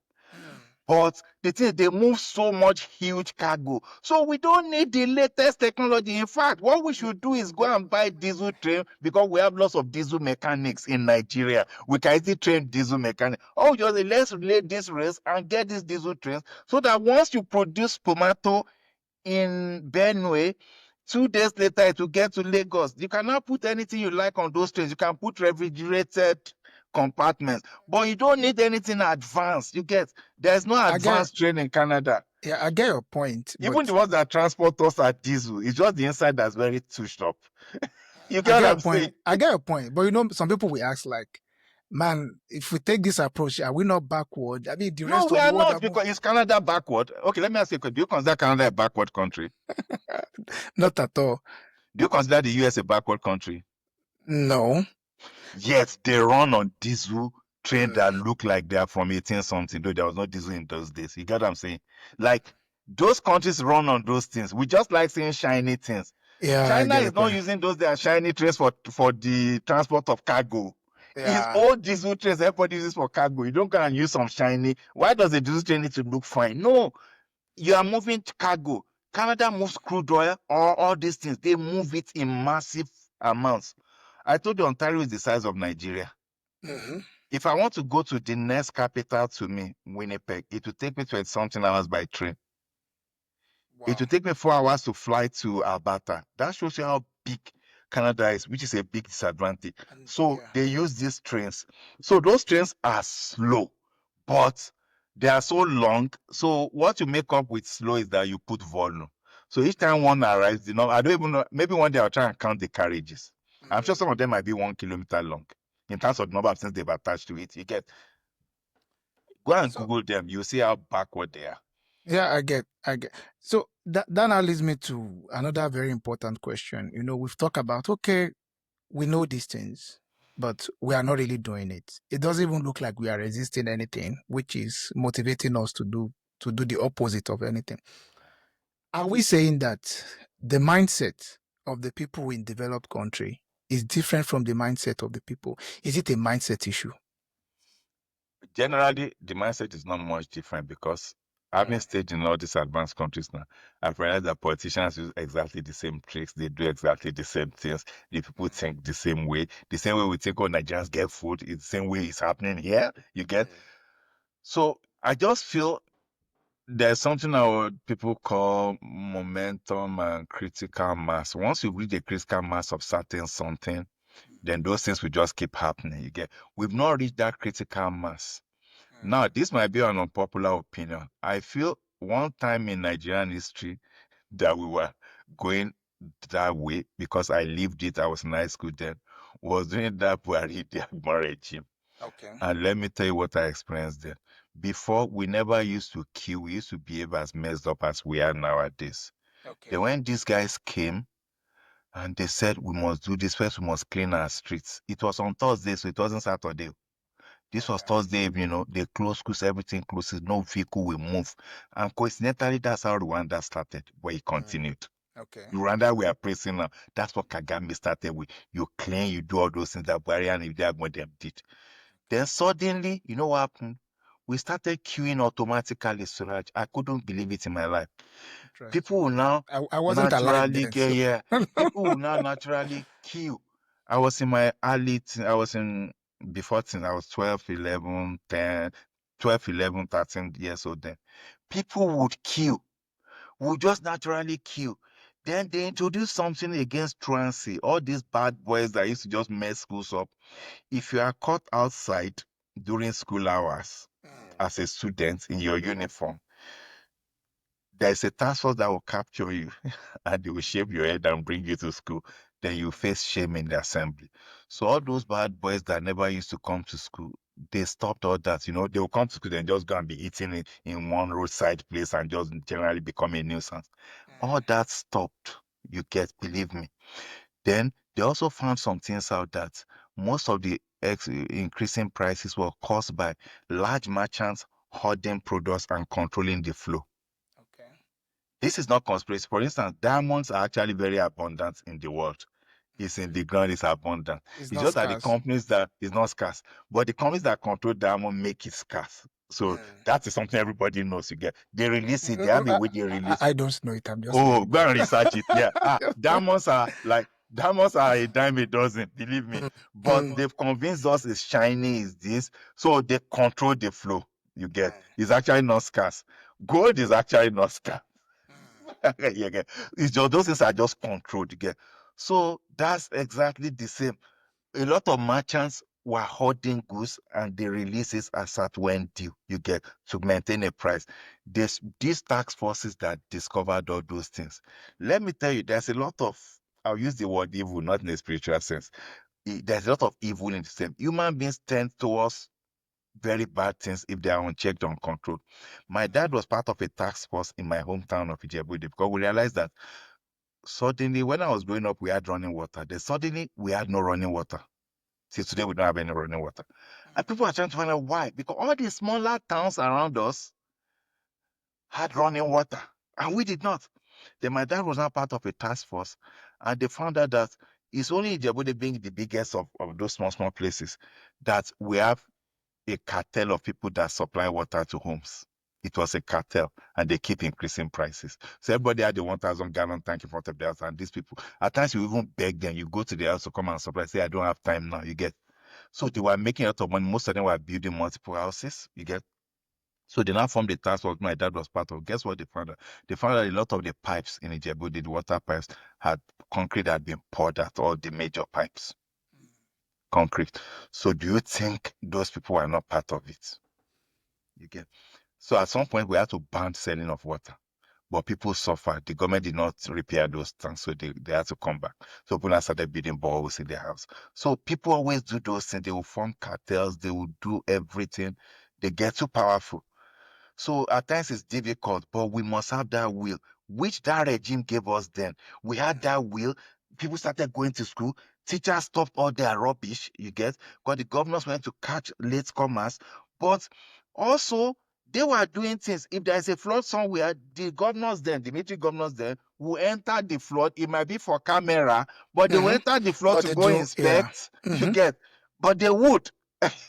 But the thing, they move so much huge cargo. So we don't need the latest technology. In fact, what we should do is go and buy diesel train because we have lots of diesel mechanics in Nigeria. We can easily train diesel mechanics. Oh, just let's relay this race and get these diesel trains so that once you produce tomato in Benue, 2 days later it will get to Lagos. You cannot put anything you like on those trains. You can put refrigerated compartments, but you don't need anything advanced. You get, there's no I get, advanced train in Canada. yeah, I get your point, Even but the ones that transport us are diesel. It's just the inside that's very touched up. You I get get what your I'm point. saying? I get your point. But some people will ask like, man, if we take this approach, are we not backward? I mean, the No, rest we of the are world not, have moved. because is Canada backward? Okay, let me ask you a question. Do you consider Canada a backward country? Not at all. Do you consider the US a backward country? No. Yet they run on diesel train Mm. that look like they are from 18 something, though there was no diesel in those days. You get what I'm saying? Like, those countries run on those things. We just like seeing shiny things. Yeah, I China get your is not point. using those their shiny trains for the transport of cargo. It's Yeah. old diesel trains everybody uses for cargo. You don't go and use some shiny. Why does the diesel train need to look fine? No, you are moving cargo. Canada moves crude oil or all these things. They move it in massive amounts. I told you Ontario is the size of Nigeria. Mm-hmm. If I want to go to the next capital to me, Winnipeg, it will take me 20 something hours by train. It Wow. will take me 4 hours to fly to Alberta. That shows you how big Canada is, which is a big disadvantage. And So yeah. they use these trains. So those trains are slow, but they are so long. So what you make up with slow is that you put volume. So each time one arrives, I don't even know. Maybe one day I'll try and count the carriages. I'm sure Mm. some of them might be 1 kilometer long in terms of the number of things they've attached to it. You get, go and So Google them. You see how backward they are. yeah, I get. So that now leads me to another very important question. We've talked about, okay, we know these things, but we are not really doing it. It doesn't even look like we are resisting anything, which is motivating us to do the opposite of anything. Are we saying that the mindset of the people in developed country is different from the mindset of the people? Is it a mindset issue? Generally, the mindset is not much different because having Mm, stayed in all these advanced countries now, I've realized that politicians use exactly the same tricks. They do exactly the same things. The people mm, think the same way. The same way we think, oh, Nigerians get food, it's the same way it's happening here. You get? mm, So I just feel there's something our people call momentum and critical mass. Once you reach the critical mass of certain something, then those things will just keep happening. You get? We've not reached that critical mass. mm, Now, this might be an unpopular opinion. I feel one time in Nigerian history that we were going that way because I lived it. I was in high school then. Was during that Buhari regime. okay. And let me tell you what I experienced there. Before, we never used to kill. We used to behave as messed up as we are nowadays. Okay. Then when these guys came and they said we must do this first, we must clean our streets. It was on Thursday, so it wasn't Saturday. This was Okay. Thursday evening, they closed schools, everything closes, no vehicle will move. And coincidentally, that's how Rwanda started, where it Mm, continued. okay. Rwanda, we are praising now. That's what Kagame started with. You clean, you do all those things that Buhari and Ibrahim them did. Then suddenly, you know what happened? We started queuing automatically, Suraj. I couldn't believe it in my life. People Interesting. will now I wasn't alive naturally then, get so here. People will now naturally queue. I was in my I was in before teen, I was 12, 11, 10, 12, 11, 13 years old then. People would queue, would just naturally queue. Then they introduced something against truancy. All these bad boys that used to just mess schools up. If you are caught outside during school hours mm, as a student in your uniform, there's a task force that will capture you and they will shave your head and bring you to school. Then you face shame in the assembly. So all those bad boys that never used to come to school, they stopped all that. They will come to school and just go and be eating in one roadside place and just generally become a nuisance. All mm, that stopped. You get, believe me. Then they also found some things out that most of the increasing prices were caused by large merchants hoarding products and controlling the flow. okay. This is not conspiracy. For instance, diamonds are actually very abundant in the world. is in the ground, is abundant. It's It's not just that the scarce. companies that is not scarce, but the companies that control diamond make it scarce. So that is something everybody knows. You get, they release it. They have a way they release. I don't know it. I'm just Oh, saying. go and research it. Yeah. Diamonds are a dime a dozen, believe me. But they've convinced us it's shiny, is this. So they control the flow. You get, it's actually not scarce. Gold is actually not scarce. You get, it's just those things are just controlled. You get. So that's exactly the same. A lot of merchants were hoarding goods and they release it as at when due. You get, to maintain a price. These tax forces that discovered all those things. Let me tell you, there's a lot of, I'll use the word evil, not in a spiritual sense. There's a lot of evil in the system. Human beings tend towards very bad things if they are unchecked, uncontrolled. My dad was part of a task force in my hometown of Ijebu because we realized that suddenly, when I was growing up, we had running water. Then suddenly, we had no running water. See, today we don't have any running water. And people are trying to find out why. Because all the smaller towns around us had running water, and we did not. Then my dad was now part of a task force, and they found out that it's only Djibouti being the biggest of those small places that we have a cartel of people that supply water to homes. It was a cartel, and they keep increasing prices. So everybody had a 1,000-gallon tank in front of their house, and these people, at times you even beg them, you go to the house to come and supply, say, I don't have time now, you get. So they were making a lot of money. Most of them were building multiple houses, you get. So they now formed the task force my dad was part of. Guess what they found out? They found out a lot of the pipes in Ijebu, the water pipes, had concrete had been poured at all the major pipes. Concrete. So do you think those people were not part of it? You get. So at some point we had to ban selling of water. But people suffered. The government did not repair those tanks, so they had to come back. So people now started building boreholes in their house. So people always do those things. They will form cartels. They will do everything. They get too powerful. So at times it's difficult, but we must have that will, which that regime gave us then. We had that will. People started going to school. Teachers stopped all their rubbish, you get, because the governors went to catch latecomers. But also, they were doing things. If there is a flood somewhere, the governors then, the military governors then, will enter the flood. It might be for camera, but they will enter the flood But to they go do, yeah. inspect, you get. But they would.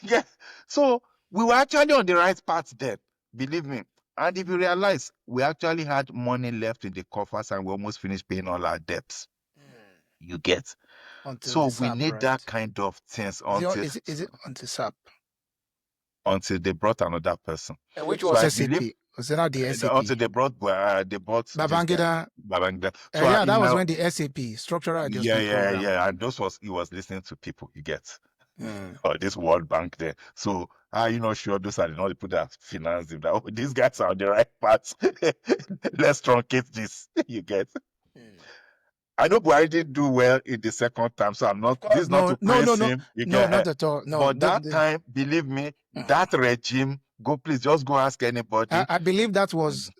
Yes. So we were actually on the right path then. Believe me. And if you realize, we actually had money left in the coffers and we almost finished paying all our debts. You get. Until So the we SAP, need right? that kind of things Is it until SAP? until they brought another person. Which So was I believe SAP? Was it not the SAP? until they brought this guy, Babangida. Babangida. So Yeah, that in was my when the SAP, Structural yeah, Adjustment yeah, Program. yeah. And he was listening to people, you get. Or this World Bank there. So are you not sure those are not the people that finance him? That oh, these guys are on the right path. Let's truncate this. You get. I know Buhari did do well in the second time, so I'm not. Of course, This is not no, to no, no, praise no, him. You no, get. not at all. No, But that time, believe me, that regime. Go please, just go ask anybody. I believe that was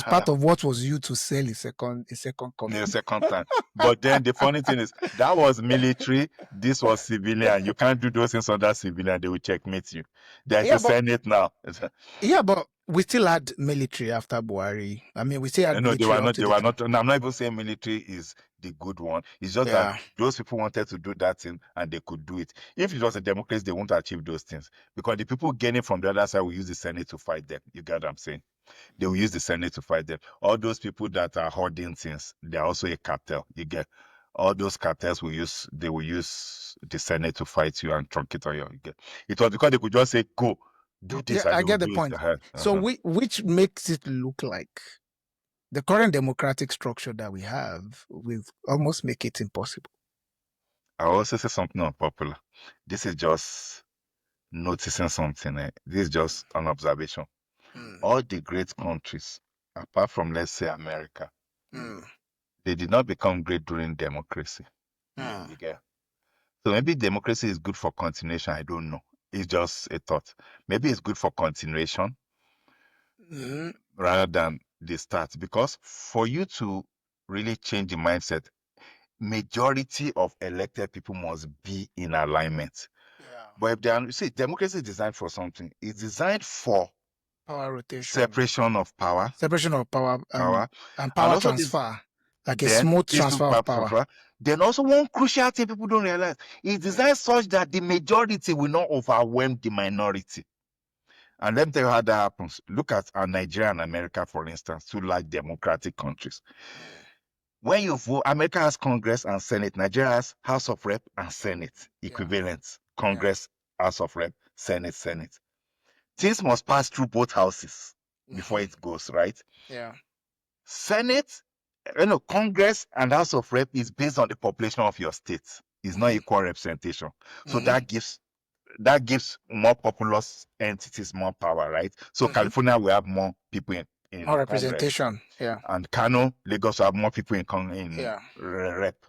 part of what was used to sell a second coming. The second time. But then the funny thing is that was military, this was civilian. You can't do those things under civilian, they will checkmate you. There's Yeah, a but Senate now. we still had military after Buhari. I mean, we still had No, military up to they the were time. not. No, I'm not even saying military is the good one. It's just that Yeah. those people wanted to do that thing and they could do it. If it was a democracy, they won't achieve those things because the people gaining from the other side will use the Senate to fight them. You get what I'm saying? They will use the Senate to fight them. All those people that are hoarding things, they're also a cartel. You get all those cartels they will use the Senate to fight you and truncate on you. Get it was because they could just say, go, do Yeah, this, and I they will get the do it. point. So which makes it look like the current democratic structure that we have will almost make it impossible. I also say something unpopular. This is just noticing something. This is just an observation. All the great countries, apart from let's say America, they did not become great during democracy. You get. So maybe democracy is good for continuation. I don't know. It's just a thought. Maybe it's good for continuation rather than the start. Because for you to really change the mindset, majority of elected people must be in alignment. But if they are, see, democracy is designed for something. It's designed for Power rotation, separation of power, separation of power, power, and and power also this transfer. Like a Then smooth this transfer of power. then also one crucial thing people don't realize is designed such that the majority will not overwhelm the minority. And let me tell you how that happens. Look at Nigeria and America, for instance, two large democratic countries. When you vote, America has Congress and Senate. Nigeria has House of Rep and Senate, equivalent. Congress, House of Rep, Senate, Senate. Things must pass through both houses before it goes, right? Yeah. Senate, Congress and House of Rep is based on the population of your state. It's not equal representation. So that gives more populous entities more power, right? So California will have more people in More Congress, representation. Yeah. and Kano, Lagos will have more people in Yeah. Rep.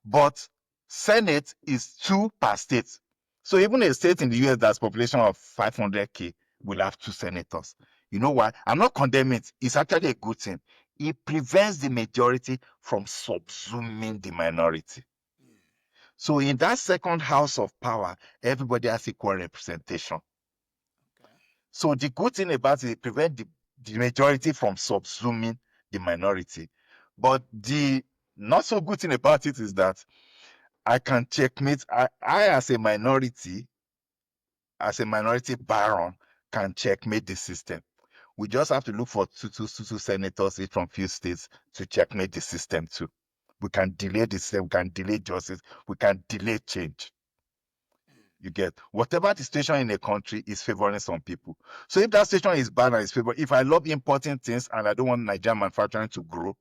But Senate is 2 per state. So even a state in the US that's population of 500K will have 2 senators. You know why? I'm not condemning it. It's actually a good thing. It prevents the majority from subsuming the minority. So in that second house of power, everybody has equal representation. So the good thing about it prevents the majority from subsuming the minority. But the not so good thing about it is that I can checkmate. I as a minority baron, can checkmate the system. We just have to look for two senators each from few states to checkmate the system too. We can delay the system, we can delay justice, we can delay change. You get whatever the situation in a country is favoring some people. So if that situation is bad and is favoring, if I love importing things and I don't want Nigerian manufacturing to grow,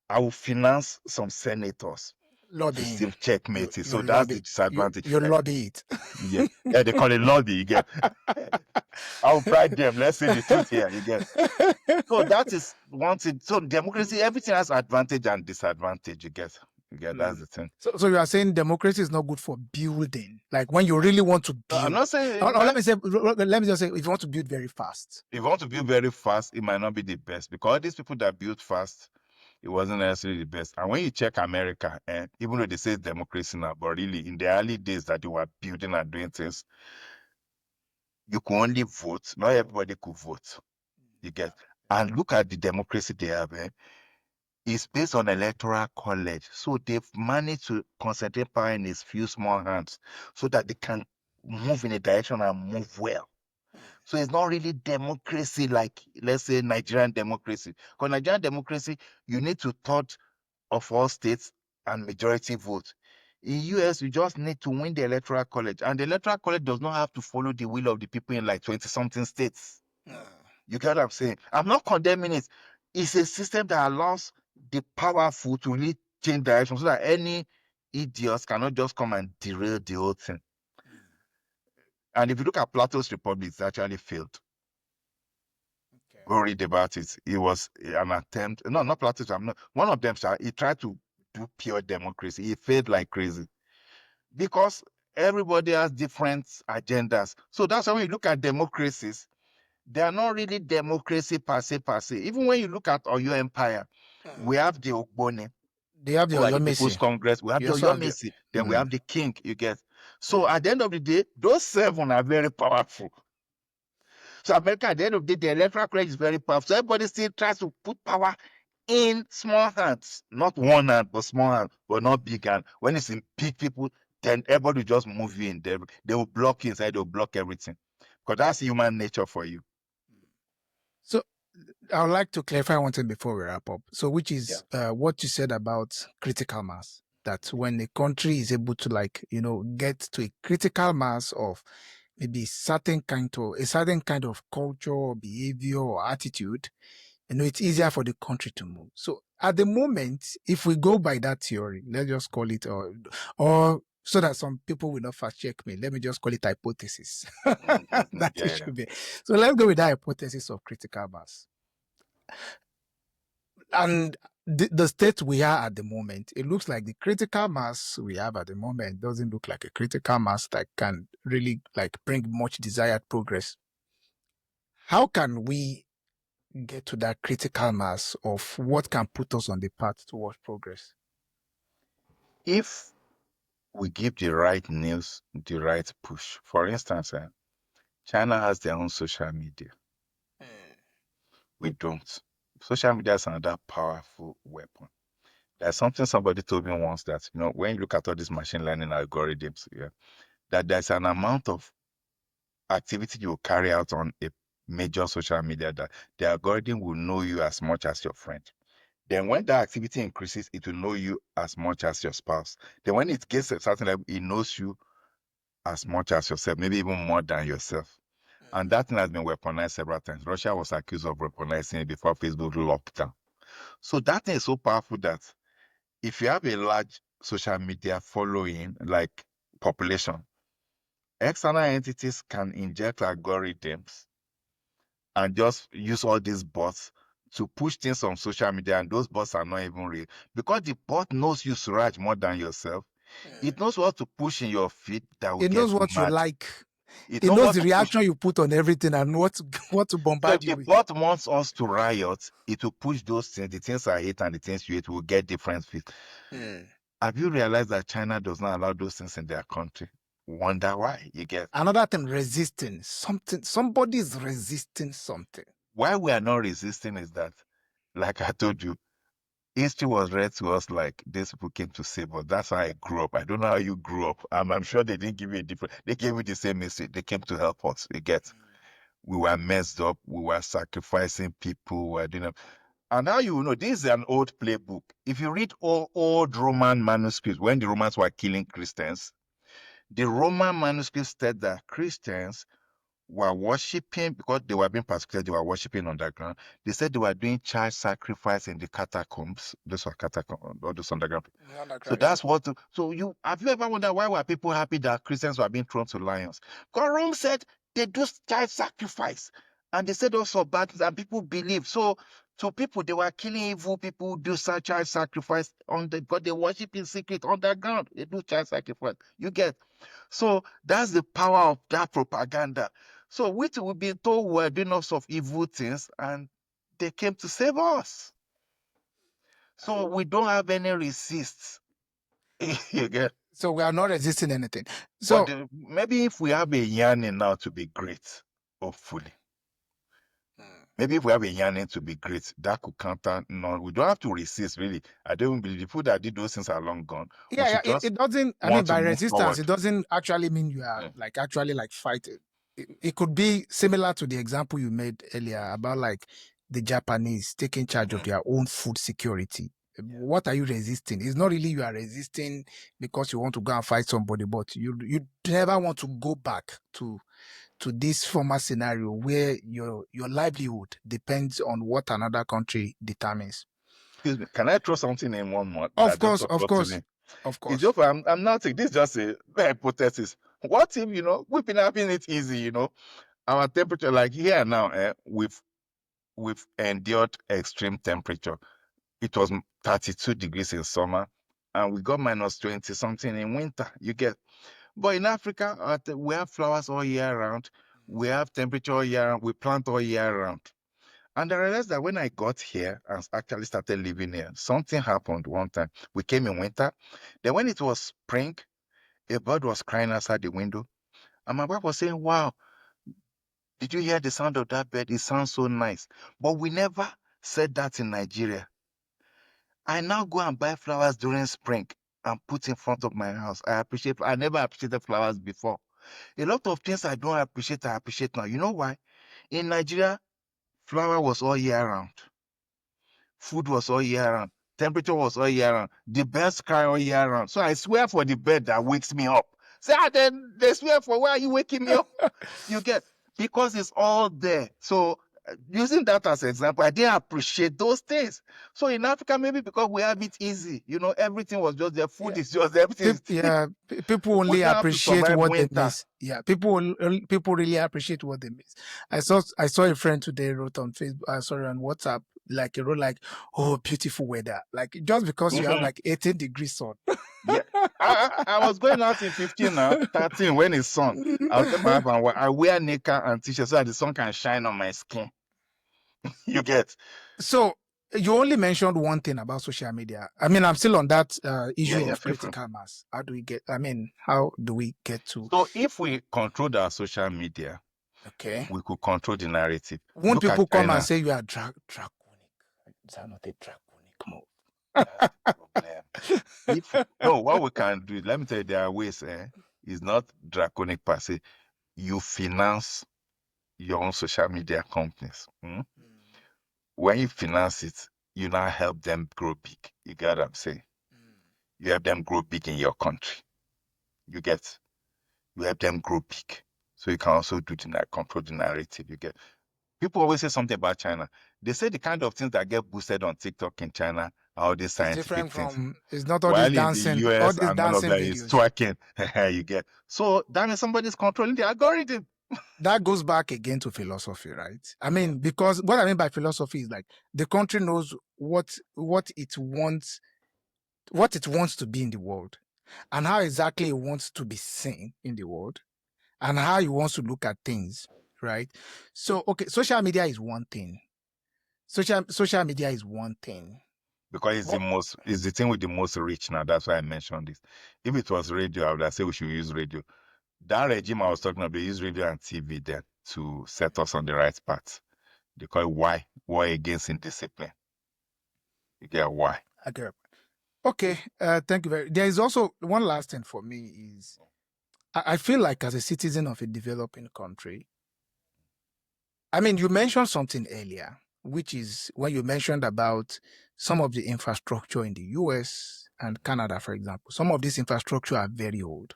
I will finance some senators to Lobbying. still checkmate it. You So that's lobby. the disadvantage. You lobby it. Yeah, yeah, they call it lobby. You get. I'll bribe them. Let's say the truth here. You get. So that is one thing. So democracy, everything has advantage and disadvantage. You get. You get. That's the thing. So you are saying democracy is not good for building, like when you really want to No, I'm build. not saying Or let me just say, if you want to build very fast. if you want to build very fast, it might not be the best because these people that build fast, it wasn't necessarily the best. And when you check America, even though they say democracy now, but really in the early days that they were building and doing things, you could only vote. Not everybody could vote. You get. And look at the democracy they have. It's based on electoral college. So they've managed to concentrate power in a few small hands so that they can move in a direction and move well. So it's not really democracy like, let's say, Nigerian democracy. Because Nigerian democracy, you need to thought of all states and majority vote. In US, you just need to win the electoral college. And the electoral college does not have to follow the will of the people in like 20-something states. You get what I'm saying? I'm not condemning it. It's a system that allows the powerful to really change direction so that any idiots cannot just come and derail the whole thing. And if you look at Plato's Republic, it's actually failed. Go read about it. It was an attempt. No, not Plato's. I'm not. One of them, he tried to do pure democracy. He failed like crazy because everybody has different agendas. So that's why when you look at democracies, they are not really democracy per se. Even when you look at Oyo Empire, we have the Ogboni, They have the who are the People's Oyomesi. Congress, we have You the also have the. Oyomesi, then we have the king, you get. So at the end of the day, those 7 are very powerful. So America, at the end of the day, the electoral college is very powerful. So everybody still tries to put power in small hands, not one hand, but small hand, but not big hand. When it's in big people, then everybody will just move you in. They will block you inside, they will block everything. Because that's human nature for you. So I would like to clarify one thing before we wrap up. So, which is what you said about critical mass. That when a country is able to get to a critical mass of maybe a certain kind of culture or behavior or attitude, it's easier for the country to move. So at the moment, if we go by that theory, let's just call it, or so that some people will not fast check me, let me just call it hypothesis. That it should be. So let's go with that hypothesis of critical mass. And the state we are at the moment, it looks like the critical mass we have at the moment doesn't look like a critical mass that can really bring much desired progress. How can we get to that critical mass of what can put us on the path towards progress? If we give the right news, the right push. For instance, China has their own social media. We don't. Social media is another powerful weapon. There's something somebody told me once that, when you look at all these machine learning algorithms, that there's an amount of activity you will carry out on a major social media that the algorithm will know you as much as your friend. Then when that activity increases, it will know you as much as your spouse. Then when it gets a certain level, it knows you as much as yourself, maybe even more than yourself. And that thing has been weaponized several times. Russia was accused of weaponizing it before Facebook locked down. So that thing is so powerful that if you have a large social media following, like population, external entities can inject algorithms and just use all these bots to push things on social media, and those bots are not even real. Because the bot knows you, Suraj, more than yourself. It knows what to push in your feed that will It get knows you what you mad. like. It It knows knows what the to push. reaction you put on everything and what to, what to So bombard if you the with. bot wants us to riot, it will push those things. The things I hate and the things you hate will get different feeds. Have you realized that China does not allow those things in their country? Wonder why? You get Another thing, resisting something. Somebody is resisting something. why we are not resisting is that, like I told you, history was read to us like these people came to save us. That's how I grew up. I don't know how you grew up. I'm sure they didn't give you a different. They gave you the same message. They came to help us. You get. We were messed up. We were sacrificing people. We were doing. And now you know this is an old playbook. If you read all old Roman manuscripts, when the Romans were killing Christians, the Roman manuscripts said that Christians were worshipping because they were being persecuted, they were worshipping underground. They said they were doing child sacrifice in the catacombs. Those were catacombs, all those underground. So that's what. So you have you ever wondered why were people happy that Christians were being thrown to lions? Because Rome said they do child sacrifice, and they said also bad things, and people believe. So people they were killing evil people who do such child sacrifice on the because they worship in secret underground. They do child sacrifice. You get. So that's the power of that propaganda. So we've been told we're doing lots of evil things, and they came to save us. So we don't have any resists. You get. So we are not resisting anything. But So maybe if we have a yearning now to be great, hopefully. Maybe if we have a yearning to be great, that could counter. No, we don't have to resist, really. I don't believe the people that did those things are long gone. We yeah, should it, just it doesn't. I mean, want to by move resistance, forward. it doesn't actually mean you are like actually like fighting. It could be similar to the example you made earlier about like the Japanese taking charge of their own food security. What are you resisting? It's not really you are resisting because you want to go and fight somebody, but you never want to go back to this former scenario where your livelihood depends on what another country determines. Excuse me, can I throw something in one more Of that just course, of occurred to course, me? of It's course. just I'm not saying this is just a hypothesis. What if we've been having it easy, our temperature like here now, we've endured extreme temperature. It was 32 degrees in summer, and we got minus 20 something in winter. You get, but in Africa, we have flowers all year round. We have temperature all year round. We plant all year round. And I realized that when I got here and actually started living here, something happened one time. We came in winter. Then when it was spring, a bird was crying outside the window. And my wife was saying, wow, did you hear the sound of that bird? It sounds so nice. But we never said that in Nigeria. I now go and buy flowers during spring and put in front of my house. I never appreciated flowers before. A lot of things I don't appreciate, I appreciate now. You know why? In Nigeria, flower was all year round. Food was all year round. Temperature was all year round. The birds cry all year round. So I swear for the bird that wakes me up. Say, then they swear for why are you waking me up? You get because it's all there. So using that as an example, I didn't appreciate those things. So in Africa, maybe because we have it easy, everything was just there. Food Yeah. is just there. Everything is People we only don't have to appreciate survive what they winter. miss. Yeah, people really appreciate what they miss. I saw a friend today wrote on Facebook, sorry, on WhatsApp, like he wrote like, "Oh, beautiful weather." Like just because you have like 18 degrees sun. Yeah. I was going out in 15 now, 13 when it's sun. I'll take my wife and I wear knicker and t-shirt so that the sun can shine on my skin. You get? So you only mentioned one thing about social media. I mean, I'm still on that issue Yeah, of feel free. critical mass. How do we get? I mean, how do we get to? So if we controlled our social media, Okay. we could control the narrative. Won't Look at people come and China. say you are draconic? Is that not a draconic move? if no, what we can do, let me tell you, there are ways. It's not draconic per se. You finance your own social media companies. When you finance it, you now help them grow big. You get what I'm saying? You help them grow big in your country. You get, you help them grow big. So you can also do the control the narrative. You get. People always say something about China. They say the kind of things that get boosted on TikTok in China are all these It's scientific different things. from. It's not While in the all US these and all of dancing that is videos. twerking, you get. So that means somebody's controlling the algorithm. That goes back again to philosophy, right? I mean, because what I mean by philosophy is like the country knows what it wants, what it wants to be in the world, and how exactly it wants to be seen in the world, and how it wants to look at things, right? So, okay, social media is one thing. Social media is one thing. Because But it's the thing with the most reach now. That's why I mentioned this. If it was radio, I would have said we should use radio. That regime I was talking about, they use radio and TV there to set us on the right path. They call it why? War against indiscipline. You get why? okay, okay. Thank you very. There is also one last thing for me is I feel like as a citizen of a developing country, I mean, you mentioned something earlier, which is when you mentioned about some of the infrastructure in the US and Canada, for example. Some of this infrastructure are very old,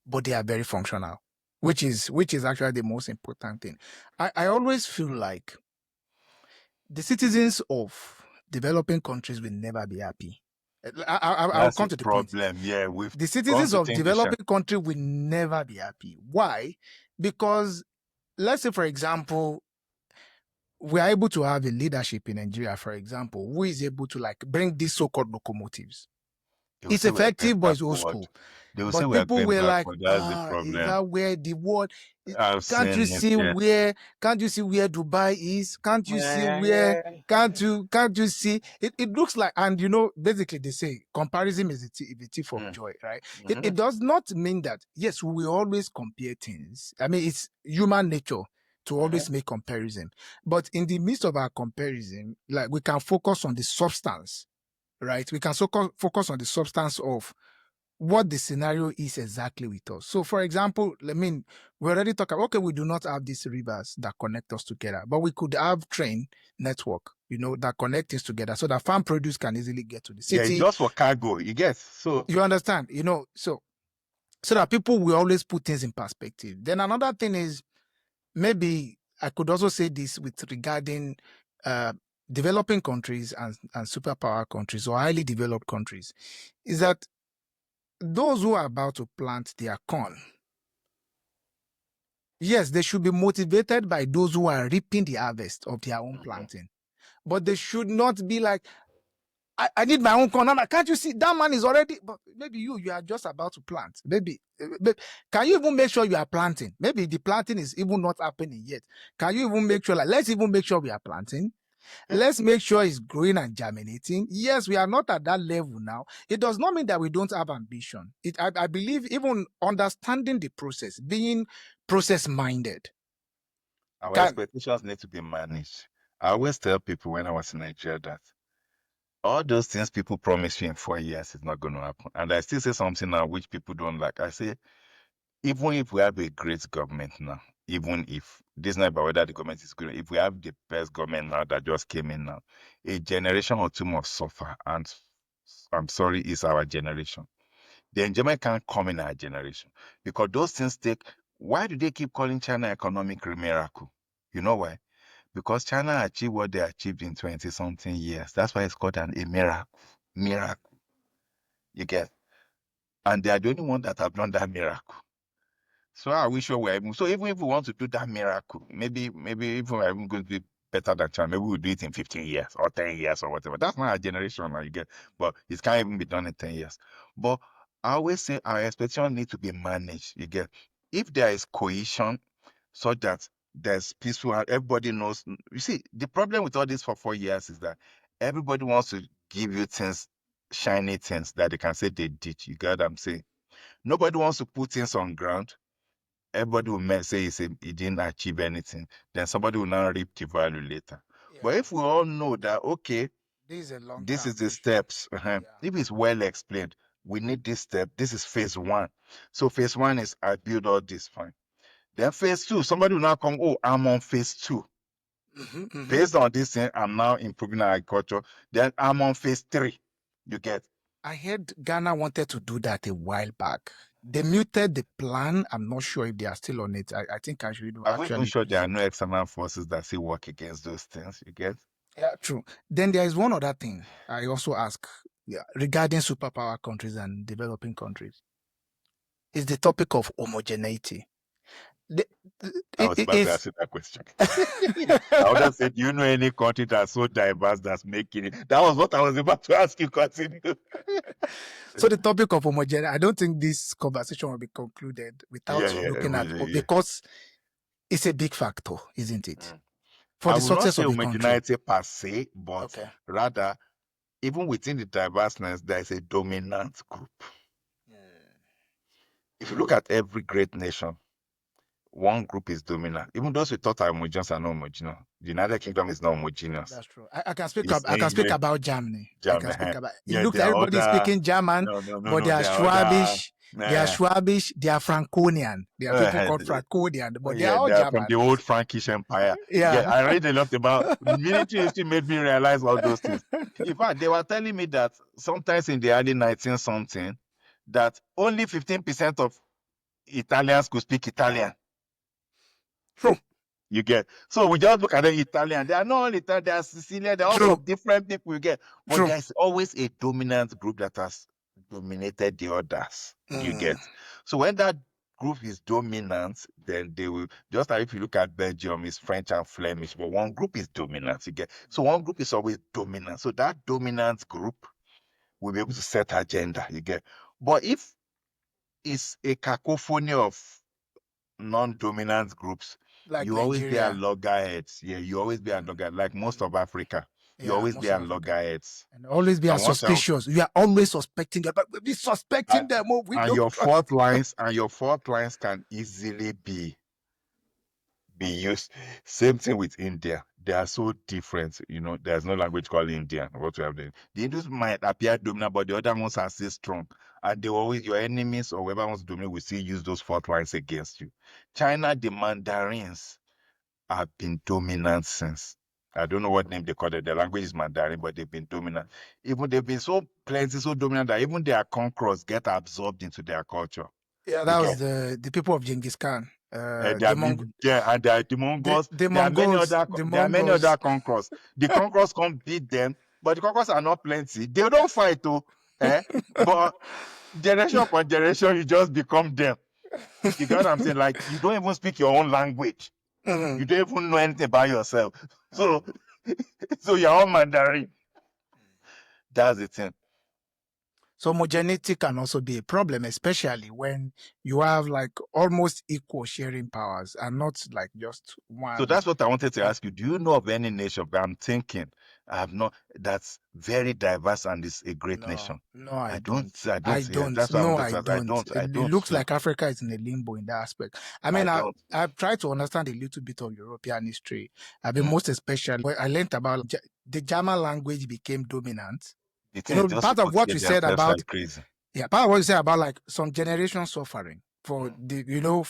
but they are very functional, which is actually the most important thing. I always feel like the citizens of developing countries will never be happy. I'll That's a come to the point. problem. Yeah, we've The gone citizens to of think the developing country will never be happy. Why? Because let's say, for example, we are able to have a leadership in Nigeria, for example, who is able to like bring these so-called locomotives. They will It's say we are going effective, but it's old backward. school. They will say But we are people going were like, backward. That's the is problem. that where the world? I've Can't you seen it. see Yeah. where? Can't you see where Dubai is? Can't you see where? Can't you see? It looks like, and basically they say comparison is the thief of joy, right? It does not mean that yes, we will always compare things. I mean, it's human nature to always make comparison, but in the midst of our comparison, like we can focus on the substance, right? We can focus on the substance of what the scenario is exactly with us. So, for example, I mean, we already talked about, okay, we do not have these rivers that connect us together, but we could have train network, that connect things together so that farm produce can easily get to the Yeah, city. just for cargo, you get. So You understand, so that people will always put things in perspective. Then another thing is maybe I could also say this with regarding uh, developing countries and superpower countries or highly developed countries is that those who are about to plant their corn, yes, they should be motivated by those who are reaping the harvest of their own planting. But they should not be like, I need my own corn. I'm like, can't you see that man is already, but maybe you are just about to plant. Maybe, but can you even make sure you are planting? Maybe the planting is even not happening yet. Can you even make sure, like, let's even make sure we are planting? Let's make sure it's growing and germinating. Yes, we are not at that level now. It does not mean that we don't have ambition. I believe even understanding the process, being process minded. our Can expectations need to be managed. I always tell people when I was in Nigeria that all those things people promise you in 4 years is not going to happen. And I still say something now which people don't like. I say, even if we have a great government now, even if this is not about whether the government is good, if we have the best government now that just came in now, a generation or two must suffer. And I'm sorry, it's our generation. The enjoyment can't come in our generation because those things take. Why do they keep calling China economic miracle? You know why? Because China achieved what they achieved in 20 something years. That's why it's called a miracle. Miracle. You get? And they are the only one that have done that miracle. So I wish we were able. So even if we want to do that miracle, maybe if we're even going to be better than China, maybe we'll do it in 15 years or 10 years or whatever. That's not our generation now, you get. But it can't even be done in 10 years. But I always say our expectations need to be managed. You get. If there is cohesion so that there's peaceful and everybody knows. You see, the problem with all this for 4 years is that everybody wants to give you things, shiny things that they can say they did. You get what I'm saying? Nobody wants to put things on ground. Everybody will say he didn't achieve anything. Then somebody will now reap the value later. yeah, But if we all know that, okay, This is a long This is term the issue. steps. Yeah. If it's well explained, we need this step. This is phase one. So phase one is I build all this, fine. Then phase two, somebody will now come, oh, I'm on phase two. Based on this thing, I'm now improving agriculture. Then I'm on phase three. You get? I heard Ghana wanted to do that a while back. They muted the plan. I'm not sure if they are still on it. I think I should I'm even actually. sure there are no external forces that still work against those things. You get? Yeah, true. Then there is one other thing I also ask regarding superpower countries and developing countries. Is the topic of homogeneity. The, I was about to is ask you that question. I would have said, do you know any country that's so diverse that's making it? That was what I was about to ask you. Continue. So the topic of homogeneity, I don't think this conversation will be concluded without Yeah, looking at, yeah. because it's a big factor, isn't it? For I the will not success say of a country. homogeneity per se, but Okay. rather, even within the diverseness, there is a dominant group. If you look at every great nation, one group is dominant. Even those we thought are homogeneous are not homogeneous. The United Kingdom is not homogeneous. That's true. I can speak. It's I can speak English, about Germany. I can speak about. It yeah, looks there like are everybody is other. speaking German, but they are There are other. Schwabish. They are Schwabish. They are Franconian. There are people called Franconian, but they are Yeah, all they are from German. the old Frankish Empire. Yeah, Yeah. I read a lot about military history, made me realize all those things. In fact, they were telling me that sometimes in the early 19 something, that only 15% of Italians could speak Italian. True. You get. So we just look at the Italian. They are not all Italian, they are Sicilian, they're all True. from different people you get. But True. there's always a dominant group that has dominated the others. You get. So when that group is dominant, then they will, just like if you look at Belgium, it's French and Flemish, but one group is dominant. You get. So one group is always dominant. So that dominant group will be able to set agenda. You get. But if it's a cacophony of non-dominant groups, Like you always be at Nigeria. loggerheads. Yeah, you always be at loggerheads. Like most of Africa, you Yeah, always most be of at Africa. loggerheads. And always be And suspicious. You are always suspecting them, but we be suspecting them. Oh, we and don't your trust. fault lines can easily be used. Same thing with India. They are so different. You know, there's no language called Indian. What we have done. The Hindus might appear dominant, but the other ones are still strong. And they always, your enemies or whoever wants to dominate will still use those fault lines against you. China, the Mandarins have been dominant since. I don't know what name they call it. The language is Mandarin, but they've been dominant. Even they've been so plenty, so dominant that even their conquerors get absorbed into their culture. Yeah, that was the people of Genghis Khan. And there are the Mongols. The There are many Mongols. other. The There are many Mongols. other conquerors. The conquerors come beat them, but the conquerors are not plenty. They don't fight, though. But generation upon generation, you just become them. You get what I'm saying? Like you don't even speak your own language. You don't even know anything about yourself. So you're all Mandarin. That's the thing. So homogeneity can also be a problem, especially when you have like almost equal sharing powers and not like just one. So that's what I wanted to ask you. Do you know of any nation? But I'm thinking I have not. That's very diverse and is a great nation. No, I don't. I don't. Yeah, that's No, what I don't. I It don't. looks So like Africa is in a limbo in that aspect. I mean, don't. I've tried to understand a little bit of European history. I mean, most especially when I learned about the German language became dominant. The You thing know, is just part of people what kill you said themselves about like crazy. yeah, part of what you said about like some generation suffering for the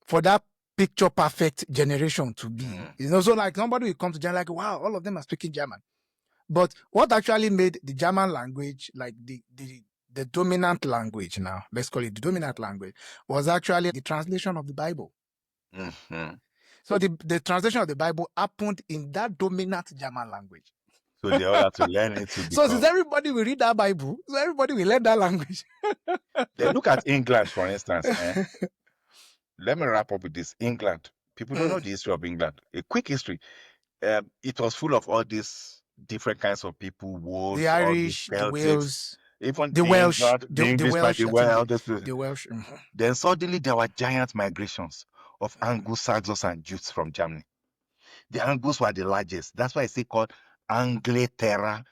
for that picture perfect generation to be. You know, so like somebody will come to Germany like, wow, all of them are speaking German. But what actually made the German language like the dominant language now, let's call it the dominant language, was actually the translation of the Bible. So the translation of the Bible happened in that dominant German language. So they all have to learn it to So become. since everybody will read that Bible, so everybody will learn that language. Then look at England, for instance. Let me wrap up with this. England. People don't know the history of England. A quick history. It was full of all these different kinds of people, wolves, The all these Irish, the Celtics, Wales, even the Welsh, England, the English, Welsh, the I think Wales, the Welsh. Then suddenly there were giant migrations of Anglo-Saxons and Jutes from Germany. The Angles were the largest. That's why it's called Angleterre,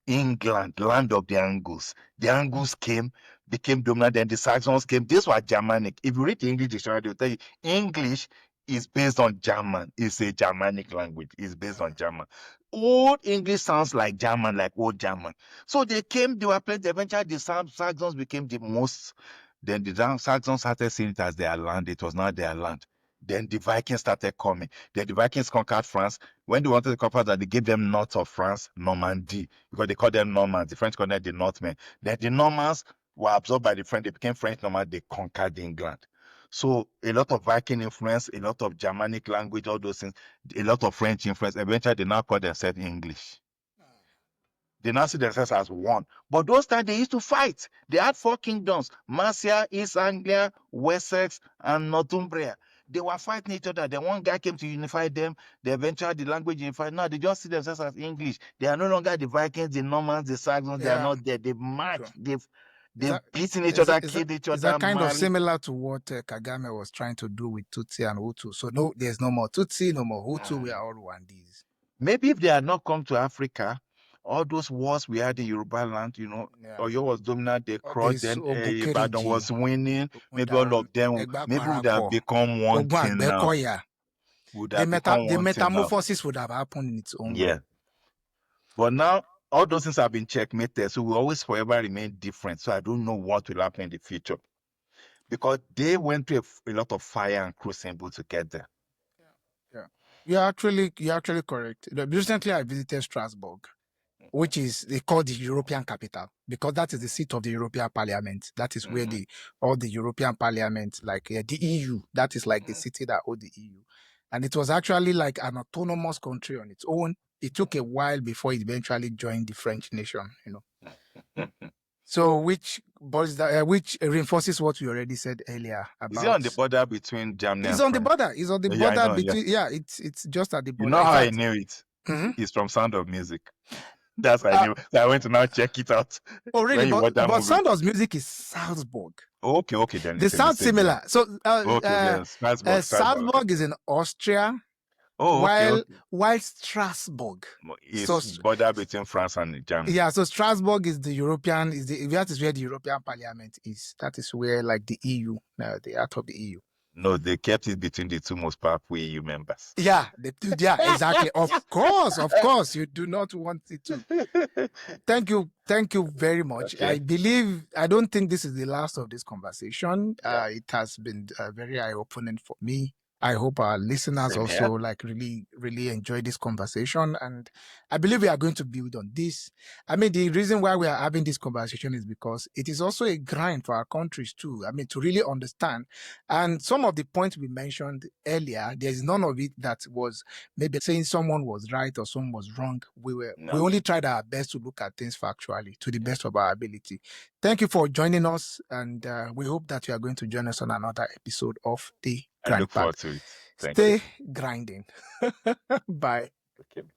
England, land of the Angles. The Angles came, became dominant, then the Saxons came. These were Germanic. If you read the English dictionary, they'll tell you English is based on German. It's a Germanic language. It's based on German. Old English sounds like German, like old German. So they were playing. Eventually, the Saxons became the most. Then the Saxons started seeing it as their land. It was not their land. Then the Vikings started coming. Then the Vikings conquered France. When they wanted to conquer that, they gave them north of France, Normandy, because they called them Normans. The French called them the Northmen. Then the Normans were absorbed by the French. They became French Normans. They conquered England. So a lot of Viking influence, a lot of Germanic language, all those things, a lot of French influence. Eventually, they now call themselves English. They now see themselves as one. But those times they used to fight. They had 4 kingdoms: Mercia, East Anglia, Wessex, and Northumbria. They were fighting each other. Then one guy came to unify them. They eventually the language unified. Now they just see themselves as English. They are no longer the Vikings, the Normans, the Saxons. They are not there. They've marched. Sure. They've beaten each other, killed each Is other, that kind of married. similar to what Kagame was trying to do with Tutsi and Hutu? So no, there's no more Tutsi, no more Hutu. We are all Rwandese. Maybe if they had not come to Africa, all those wars we had in Yoruba land, Oyo was dominant, they crossed, then Ibadan was winning. Maybe all of them, maybe would have become one thing now. Would have become The one thing now. metamorphosis would have happened in its own way. But now, all those things have been checkmated, so we always forever remain different. So I don't know what will happen in the future. Because they went through a lot of fire and crucible to get there. Yeah. You're actually correct. Recently, I visited Strasbourg, which is they call the European capital, because that is the seat of the European Parliament. That is where all the European Parliament, like the EU, that is like the city that holds the EU. And it was actually like an autonomous country on its own. It took a while before it eventually joined the French nation, So which reinforces what we already said earlier about. Is it on the border between Germany and France? It's on the border. It's on the border between. Yeah, it's just at the border. You know how I knew it? It's from Sound of Music. That's how I knew. So I went to now check it out. Oh, really? But Sound of Music is Salzburg. Okay, then they sound similar. Yeah. So Salzburg is in Austria. While Strasbourg is border between France and Germany. Yeah, so Strasbourg is the European, that is where the European Parliament is. That is where like the EU, the heart of the EU. No, they kept it between the two most powerful EU members. Yeah, exactly. Of course, you do not want it to. Thank you very much. Okay. I don't think this is the last of this conversation. Yeah. It has been very eye-opening for me. I hope our listeners also like really, really enjoy this conversation. And I believe we are going to build on this. I mean, the reason why we are having this conversation is because it is also a grind for our countries too. I mean, to really understand. And some of the points we mentioned earlier, there's none of it that was maybe saying someone was right or someone was wrong. We only tried our best to look at things factually to the best of our ability. Thank you for joining us. And we hope that you are going to join us on another episode of the I look forward to it. Stay grinding. Bye. Okay.